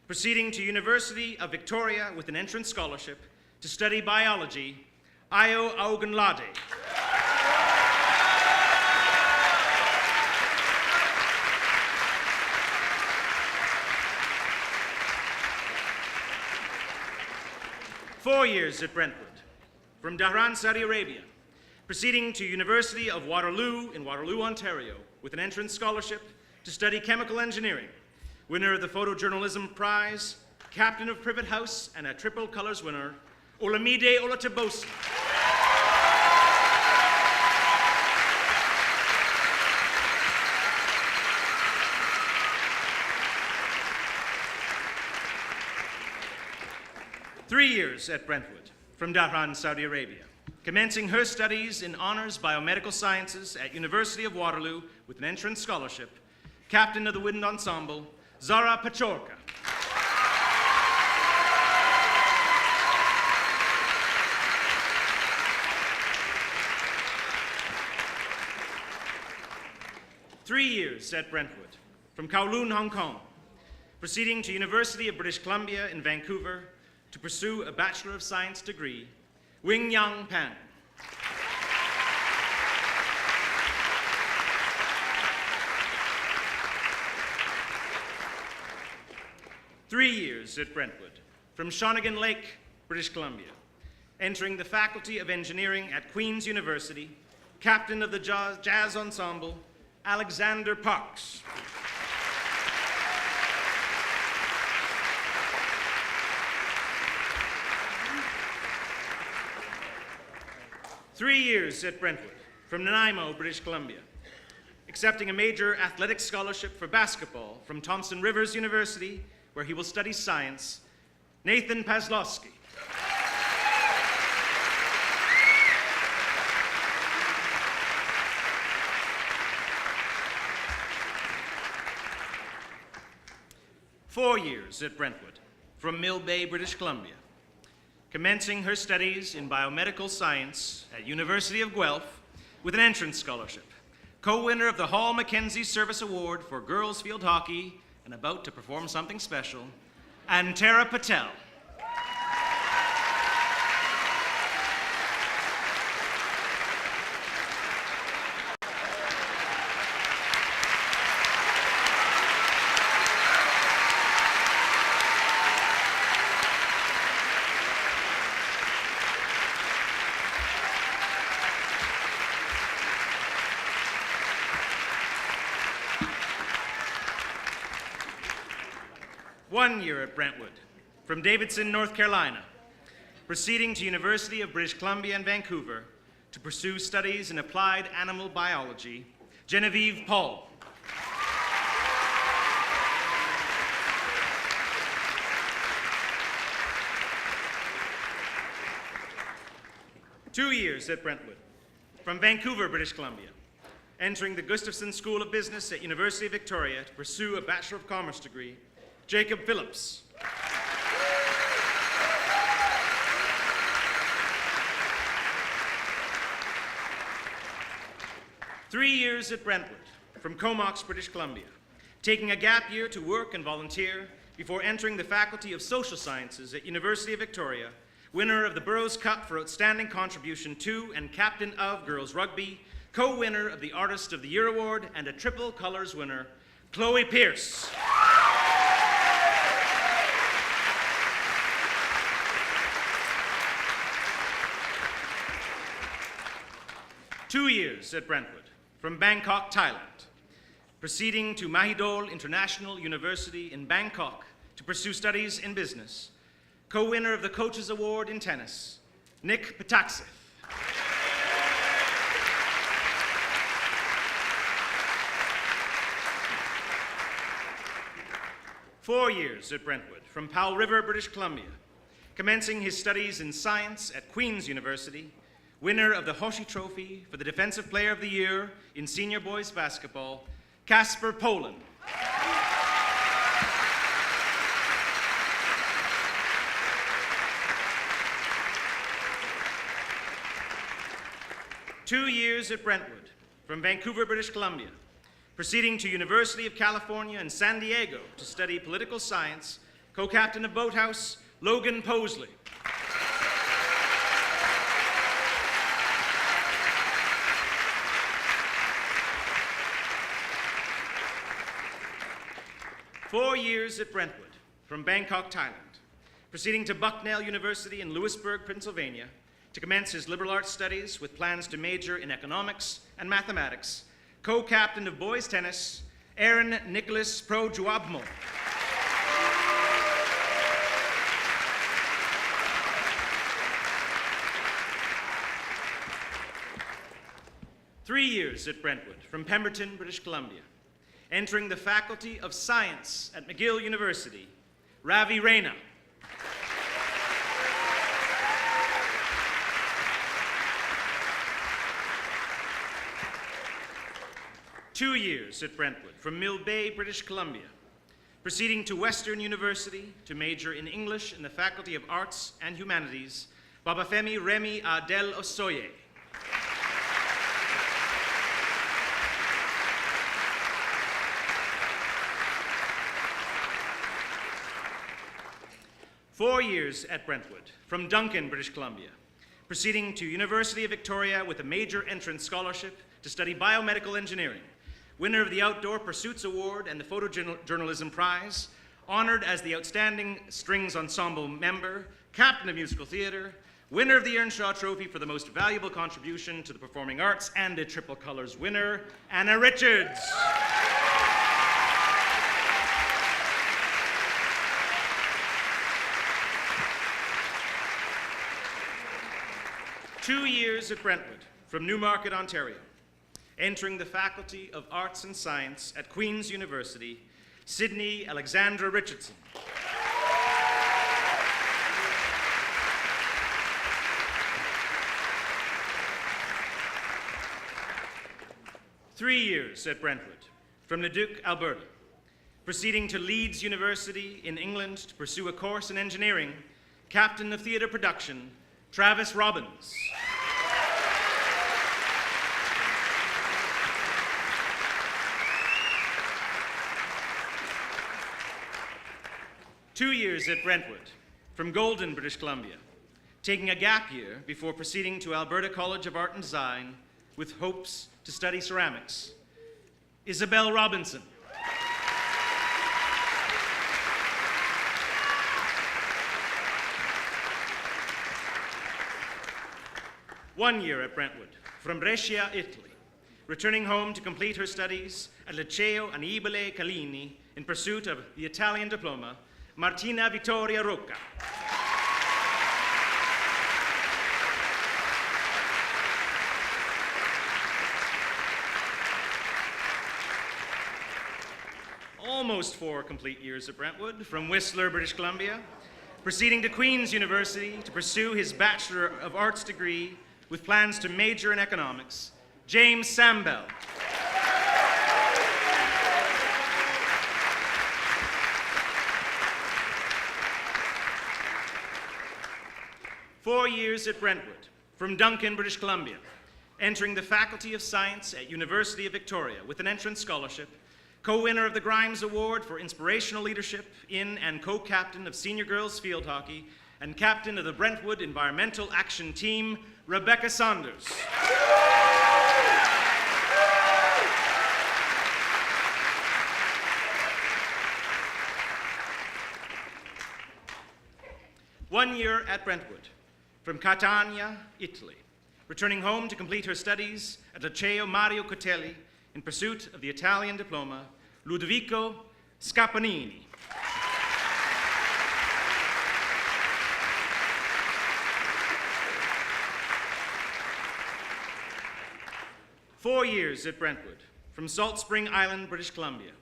proceeding to University of Victoria with an entrance scholarship to study biology, Ayo Augenlade. Four years at Brentwood, from Dhahran, Saudi Arabia, proceeding to University of Waterloo in Waterloo, Ontario, with an entrance scholarship to study chemical engineering, winner of the Photojournalism Prize, captain of Privet House, and a Triple Colors winner, Olamide Olatibosi. Three years at Brentwood, from Dhahran, Saudi Arabia, commencing her studies in honors biomedical sciences at University of Waterloo with an entrance scholarship, captain of the Wind Ensemble, Zara Pachorka. Three years at Brentwood, from Kowloon, Hong Kong, proceeding to University of British Columbia in Vancouver to pursue a Bachelor of Science degree, Wing Yang Pan. Three years at Brentwood, from Shawnigan Lake, British Columbia, entering the Faculty of Engineering at Queen's University, captain of the Jazz Ensemble, Alexander Parks. Three years at Brentwood, from Nanaimo, British Columbia, accepting a major athletic scholarship for basketball from Thompson Rivers University, where he will study science, Nathan Pazlowski. Four years at Brentwood, from Mill Bay, British Columbia, commencing her studies in biomedical science at University of Guelph with an entrance scholarship, co-winner of the Hall Mackenzie Service Award for girls field hockey and about to perform something special, and Tara Patel. 1 year at Brentwood. From Davidson, North Carolina, proceeding to University of British Columbia in Vancouver to pursue studies in applied animal biology, Genevieve Paul. Two years at Brentwood. From Vancouver, British Columbia, entering the Gustafson School of Business at University of Victoria to pursue a Bachelor of Commerce degree, Jacob Phillips. Three years at Brentwood, from Comox, British Columbia, taking a gap year to work and volunteer before entering the Faculty of Social Sciences at University of Victoria, winner of the Burroughs Cup for outstanding contribution to and captain of girls rugby, co-winner of the Artist of the Year Award, and a triple colors winner, Chloe Pierce. Two years at Brentwood, from Bangkok, Thailand, proceeding to Mahidol International University in Bangkok to pursue studies in business, co-winner of the Coaches Award in tennis, Nick Pataksith. Four years at Brentwood, from Powell River, British Columbia, commencing his studies in science at Queen's University, winner of the Hoshi Trophy for the Defensive Player of the Year in senior boys basketball, Kasper Poland. Two years at Brentwood, from Vancouver, British Columbia, proceeding to University of California in San Diego to study political science, co-captain of Boathouse, Logan Posley. Four years at Brentwood, from Bangkok, Thailand, proceeding to Bucknell University in Lewisburg, Pennsylvania, to commence his liberal arts studies with plans to major in economics and mathematics, co-captain of boys tennis, Aaron Nicholas Pro-Juabmo. Three years at Brentwood, from Pemberton, British Columbia, entering the Faculty of Science at McGill University, Ravi Raina. Two years at Brentwood, from Mill Bay, British Columbia, proceeding to Western University to major in English in the Faculty of Arts and Humanities, Babafemi Remi Adel Osoye. Four years at Brentwood, from Duncan, British Columbia, proceeding to University of Victoria with a major entrance scholarship to study biomedical engineering, winner of the Outdoor Pursuits Award and the Photojournalism Prize, honored as the Outstanding Strings Ensemble member, captain of musical theater, winner of the Earnshaw Trophy for the most valuable contribution to the performing arts, and a triple colors winner, Anna Richards. Two years at Brentwood, from Newmarket, Ontario, entering the Faculty of Arts and Science at Queen's University, Sydney Alexandra Richardson. Three years at Brentwood, from Leduc, Alberta, proceeding to Leeds University in England to pursue a course in engineering, captain of theatre production, Travis Robbins. Two years at Brentwood, from Golden, British Columbia, taking a gap year before proceeding to Alberta College of Art and Design with hopes to study ceramics, Isabel Robinson. One year at Brentwood, from Brescia, Italy, returning home to complete her studies at Liceo Annibale Calini in pursuit of the Italian diploma, Martina Vittoria Rocca. Almost 4 complete years at Brentwood, from Whistler, British Columbia, proceeding to Queen's University to pursue his Bachelor of Arts degree with plans to major in economics, James Sambell. Four years at Brentwood, from Duncan, British Columbia, entering the Faculty of Science at University of Victoria with an entrance scholarship, co-winner of the Grimes Award for Inspirational Leadership in and co-captain of Senior Girls Field Hockey, and captain of the Brentwood Environmental Action Team, Rebecca Saunders. One year at Brentwood, from Catania, Italy, returning home to complete her studies at Liceo Mario Cotelli in pursuit of the Italian diploma, Ludovico Scapanini. Four years at Brentwood, from Salt Spring Island, British Columbia,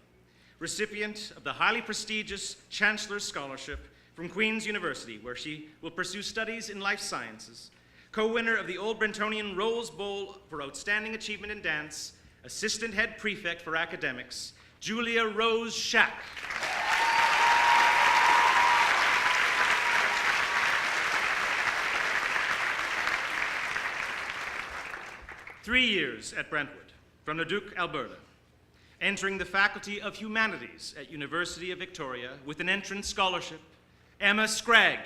recipient of the highly prestigious Chancellor's Scholarship from Queen's University, where she will pursue studies in life sciences, co-winner of the Old Brentonian Rose Bowl for Outstanding Achievement in Dance, assistant head prefect for academics, Julia Rose Shack. Three years at Brentwood, from Leduc, Alberta, entering the Faculty of Humanities at University of Victoria with an entrance scholarship, Emma Scragg.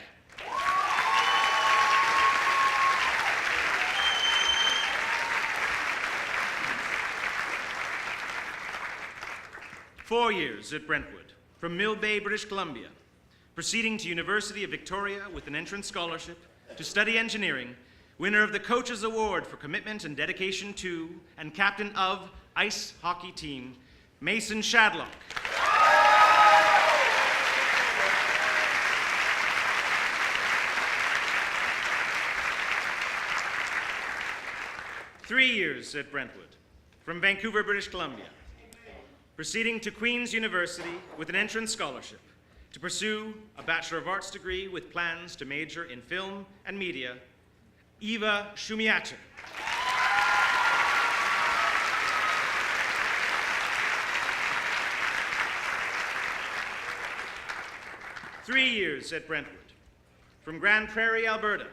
Four years at Brentwood, from Mill Bay, British Columbia, proceeding to University of Victoria with an entrance scholarship to study engineering, winner of the Coaches Award for commitment and dedication to, and captain of ice hockey team, Mason Shadlock. Three years at Brentwood, from Vancouver, British Columbia, proceeding to Queen's University with an entrance scholarship to pursue a Bachelor of Arts degree with plans to major in film and media, Eva Shumiache. Three years at Brentwood, from Grande Prairie, Alberta,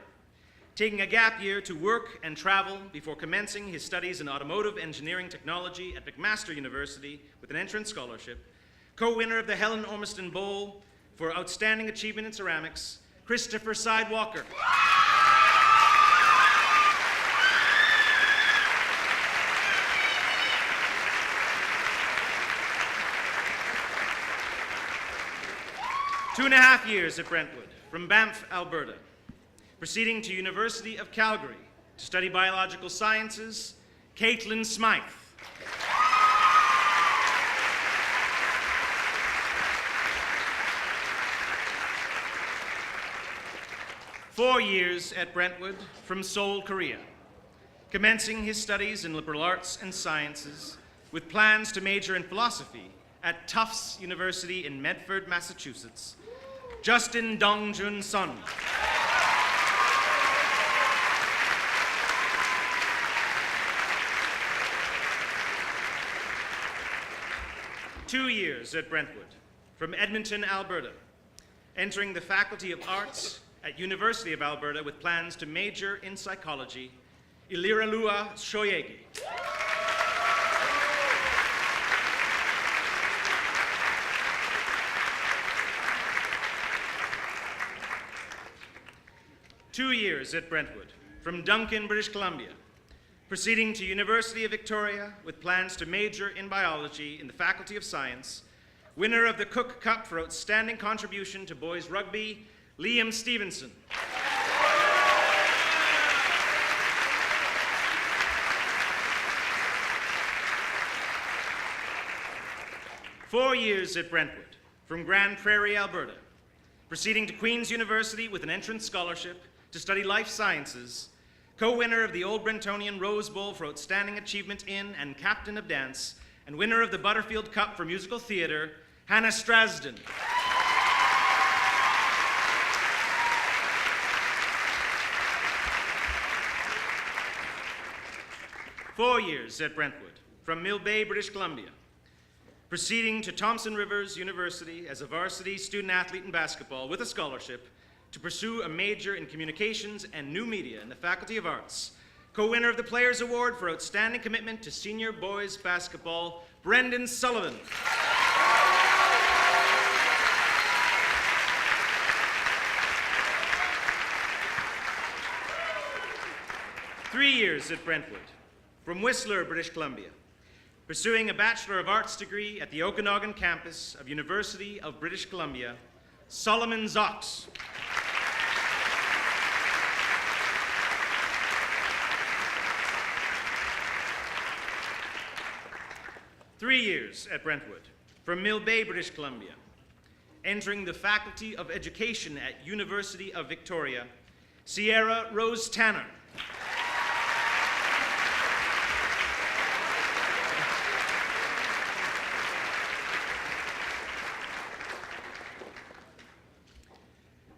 taking a gap year to work and travel before commencing his studies in automotive engineering technology at McMaster University with an entrance scholarship, co-winner of the Helen Ormiston Bowl for Outstanding Achievement in Ceramics, Christopher Sidewalker. Two and a half years at Brentwood, from Banff, Alberta, proceeding to University of Calgary to study biological sciences, Caitlin Smythe. Four years at Brentwood, from Seoul, Korea, commencing his studies in liberal arts and sciences with plans to major in philosophy at Tufts University in Medford, Massachusetts, Justin Dongjun Sun. Two years at Brentwood, from Edmonton, Alberta, entering the Faculty of Arts at University of Alberta with plans to major in psychology, Iliralua Shoyegi. Two years at Brentwood, from Duncan, British Columbia, proceeding to University of Victoria with plans to major in biology in the Faculty of Science, winner of the Cook Cup for outstanding contribution to boys rugby, Liam Stevenson. Four years at Brentwood, from Grande Prairie, Alberta, Proceeding to Queen's University with an entrance scholarship to study life sciences, co-winner of the Old Brentonian Rose Bowl for outstanding achievement in and captain of dance, and winner of the Butterfield Cup for musical theater, Hannah Strasden. Four years at Brentwood, from Mill Bay, British Columbia. Proceeding to Thompson Rivers University as a varsity student athlete in basketball with a scholarship to pursue a major in communications and new media in the Faculty of Arts. Co-winner of the Players Award for outstanding commitment to senior boys basketball, Brendan Sullivan. Three years at Brentwood, from Whistler, British Columbia. Pursuing a Bachelor of Arts degree at the Okanagan campus of University of British Columbia, Solomon Zox. Three years at Brentwood, from Mill Bay, British Columbia. Entering the Faculty of Education at University of Victoria, Sierra Rose Tanner.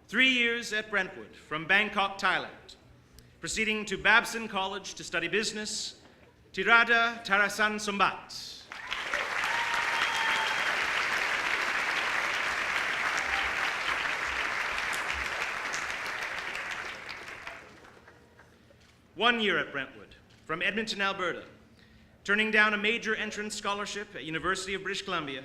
Three years at Brentwood, from Bangkok, Thailand. Proceeding to Babson College to study business, Tirada Tarasan Sumbat. One year at Brentwood, from Edmonton, Alberta. Turning down a major entrance scholarship at University of British Columbia,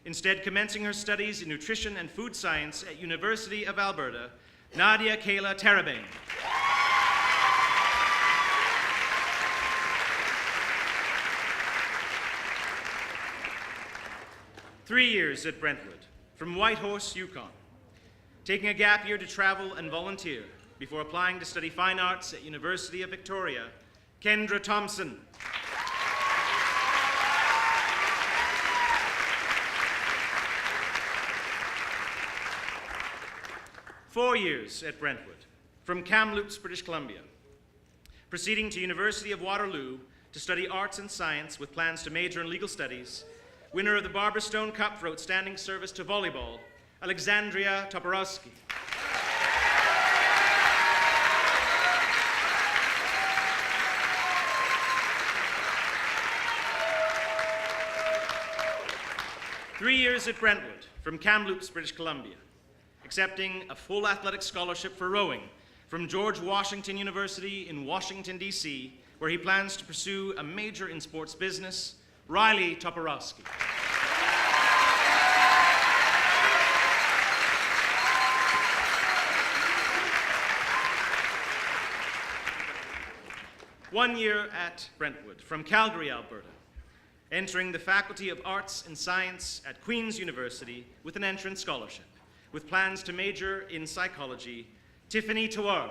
instead commencing her studies in nutrition and food science at University of Alberta, Nadia Kayla Terabane. Three years at Brentwood, from Whitehorse, Yukon. Taking a gap year to travel and volunteer before applying to study fine arts at University of Victoria, Kendra Thompson. Four years at Brentwood, from Kamloops, British Columbia. Proceeding to University of Waterloo to study arts and science with plans to major in legal studies, winner of the Barbara Stone Cup for outstanding service to volleyball, Alexandria Toporowski. Three years at Brentwood, from Kamloops, British Columbia. Accepting a full athletic scholarship for rowing from George Washington University in Washington, D.C., where he plans to pursue a major in sports business, Riley Toporowski. One year at Brentwood, from Calgary, Alberta. Entering the Faculty of Arts and Science at Queen's University with an entrance scholarship, with plans to major in psychology, Tiffany Taward.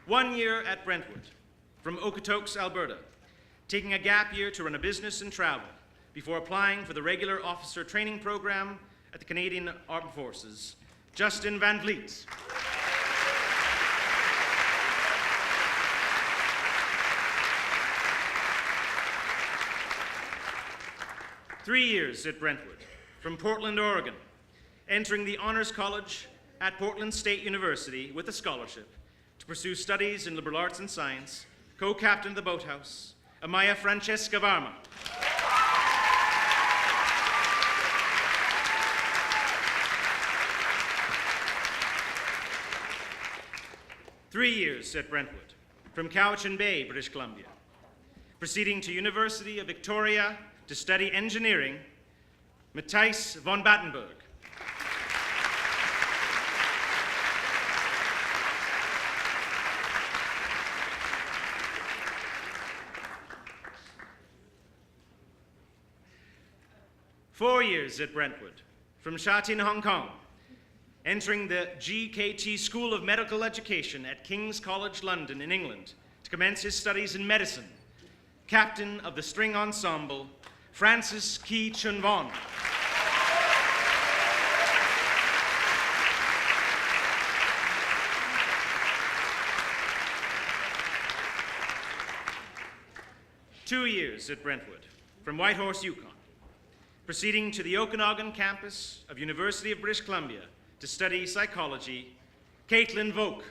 One year at Brentwood, from Okotoks, Alberta, taking a gap year to run a business and travel before applying for the regular officer training program at the Canadian Armed Forces, Justin Van Vliet. Three years at Brentwood, from Portland, Oregon, entering the Honors College at Portland State University with a scholarship to pursue studies in liberal arts and science, co-captain of the boathouse, Amaya Francesca Varma. Three years at Brentwood, from Cowichan Bay, British Columbia, proceeding to University of Victoria to study engineering, Matthijs von Battenberg. Four years at Brentwood, from Sha Tin, Hong Kong, entering the GKT School of Medical Education at King's College London in England to commence his studies in medicine, captain of the string ensemble, Francis Kee Chun Von. Two years at Brentwood, from Whitehorse, Yukon, proceeding to the Okanagan campus of University of British Columbia to study psychology, Caitlin Volk.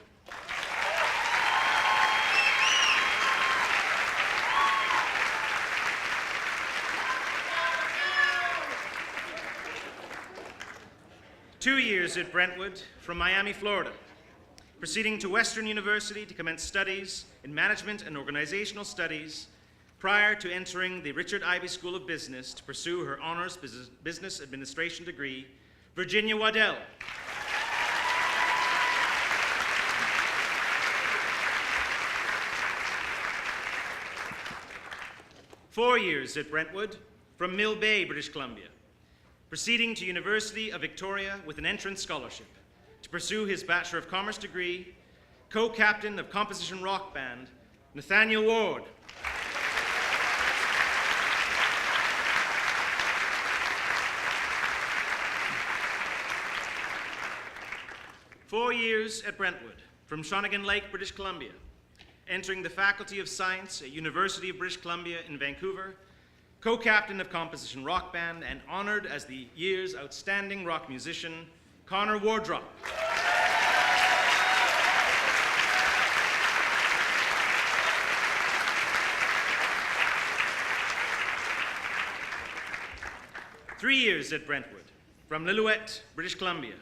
Two years at Brentwood, from Miami, Florida, proceeding to Western University to commence studies in management and organizational studies prior to entering the Richard Ivey School of Business to pursue her honors business administration degree, Virginia Waddell. Four years at Brentwood, from Mill Bay, British Columbia, proceeding to University of Victoria with an entrance scholarship to pursue his Bachelor of Commerce degree, co-captain of composition rock band, Nathaniel Ward. Four years at Brentwood, from Shawnigan Lake, British Columbia, entering the Faculty of Science at University of British Columbia in Vancouver, co-captain of composition rock band and honored as the year's outstanding rock musician, Connor Wardrop. Three years at Brentwood, from Lillooet, British Columbia,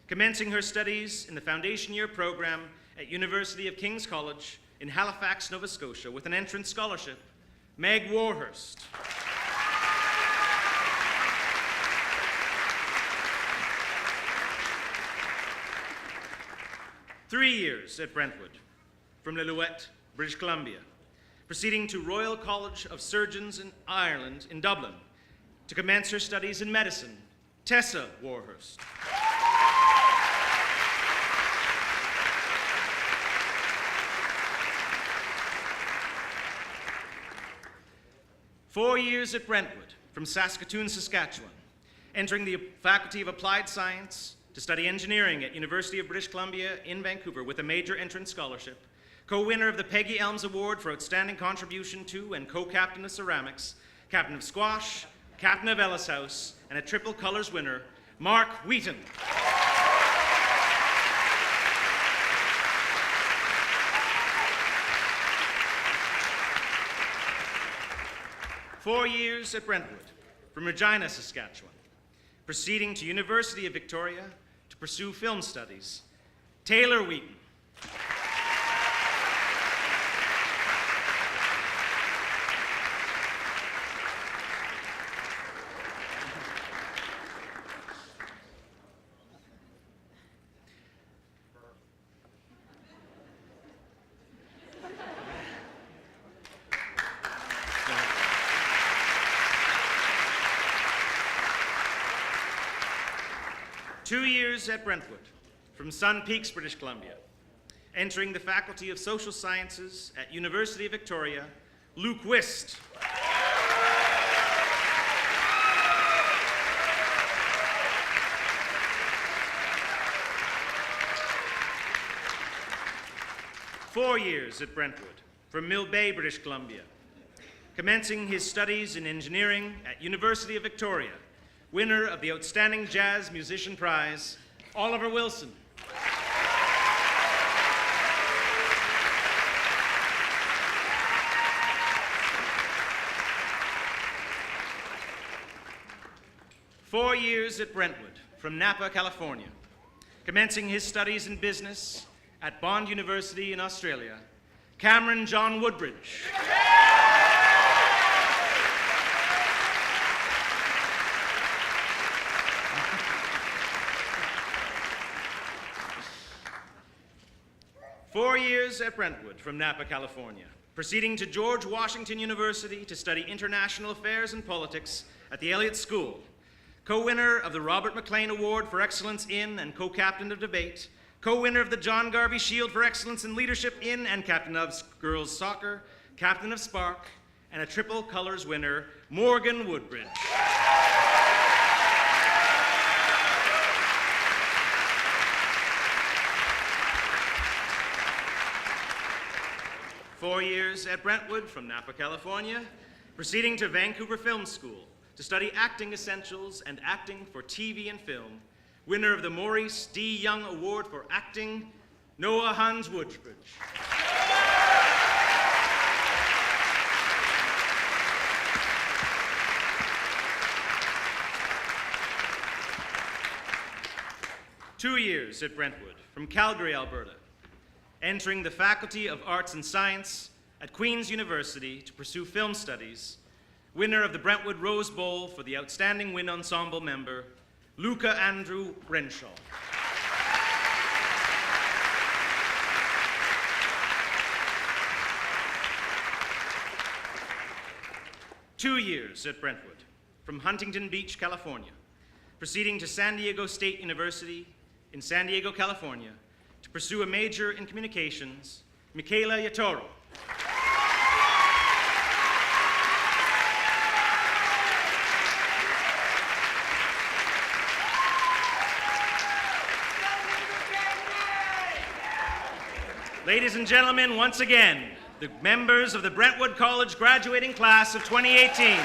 commencing her studies in the foundation year program at University of King's College in Halifax, Nova Scotia, with an entrance scholarship, Meg Warhurst. Three years at Brentwood, from Lillooet, British Columbia, proceeding to Royal College of Surgeons in Ireland in Dublin to commence her studies in medicine, Tessa Warhurst. Four years at Brentwood, from Saskatoon, Saskatchewan, entering the Faculty of Applied Science to study engineering at University of British Columbia in Vancouver with a major entrance scholarship, co-winner of the Peggy Elms Award for Outstanding Contribution to and co-captain of ceramics, captain of squash, captain of Ellis House, and a triple colors winner, Mark Wheaton. Four years at Brentwood, from Regina, Saskatchewan, proceeding to University of Victoria to pursue film studies, Taylor Wheaton. Two years at Brentwood, from Sun Peaks, British Columbia, entering the Faculty of Social Sciences at University of Victoria, Luke Wist. Four years at Brentwood, from Mill Bay, British Columbia, commencing his studies in engineering at University of Victoria, winner of the Outstanding Jazz Musician Prize, Oliver Wilson. Four years at Brentwood, from Napa, California, commencing his studies in business at Bond University in Australia, Cameron John Woodbridge. Four years at Brentwood, from Napa, California, proceeding to George Washington University to study international affairs and politics at the Elliott School, co-winner of the Robert McLean Award for Excellence in and co-captain of debate, co-winner of the John Garvey Shield for Excellence in Leadership in and captain of girls soccer, captain of Spark, and a triple colors winner, Morgan Woodbridge. 4 years at Brentwood from Napa, California, proceeding to Vancouver Film School to study acting essentials and acting for TV and film, winner of the Maurice D. Young Award for Acting, Noah Hans Woodbridge. Two years at Brentwood from Calgary, Alberta, entering the Faculty of Arts and Science at Queen's University to pursue film studies, winner of the Brentwood Rose Bowl for the Outstanding Wind Ensemble member, Luca Andrew Renshaw. Two years at Brentwood from Huntington Beach, California, proceeding to San Diego State University in San Diego, California, to pursue a major in communications, Michaela Yatoro. Ladies and gentlemen, once again, the members of the Brentwood College graduating class of 2018.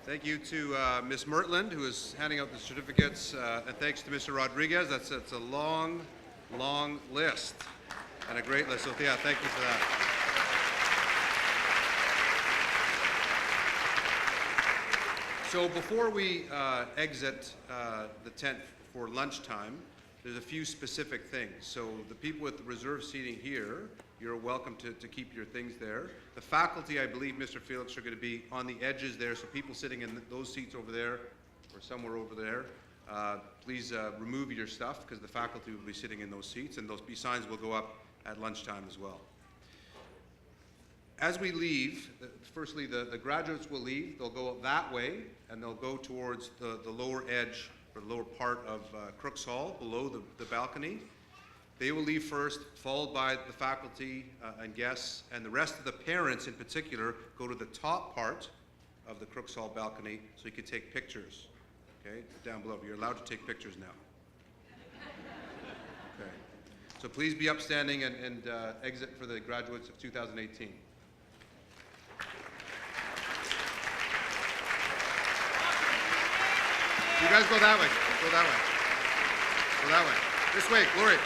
Thank you to Ms. Mertland, who is handing out the certificates, and thanks to Mr. Rodriguez. That's a long, long list, and a great list. So yeah, thank you for that. So before we exit the tent for lunchtime, there's a few specific things. So the people with the reserve seating here, you're welcome to keep your things there. The faculty, I believe, Mr. Felix, are going to be on the edges there, so people sitting in those seats over there or somewhere over there, please remove your stuff because the faculty will be sitting in those seats, and those signs will go up at lunchtime as well. As we leave, firstly, the graduates will leave. They'll go that way, and they'll go towards the lower edge or lower part of Crooks Hall, below the balcony. They will leave first, followed by the faculty and guests, and the rest of the parents in particular go to the top part of the Crooks Hall balcony so you can take pictures, okay, down below. You're allowed to take pictures now. Okay. So please be upstanding and exit for the graduates of 2018. You guys go that way. Go that way. Go that way. This way, Gloria.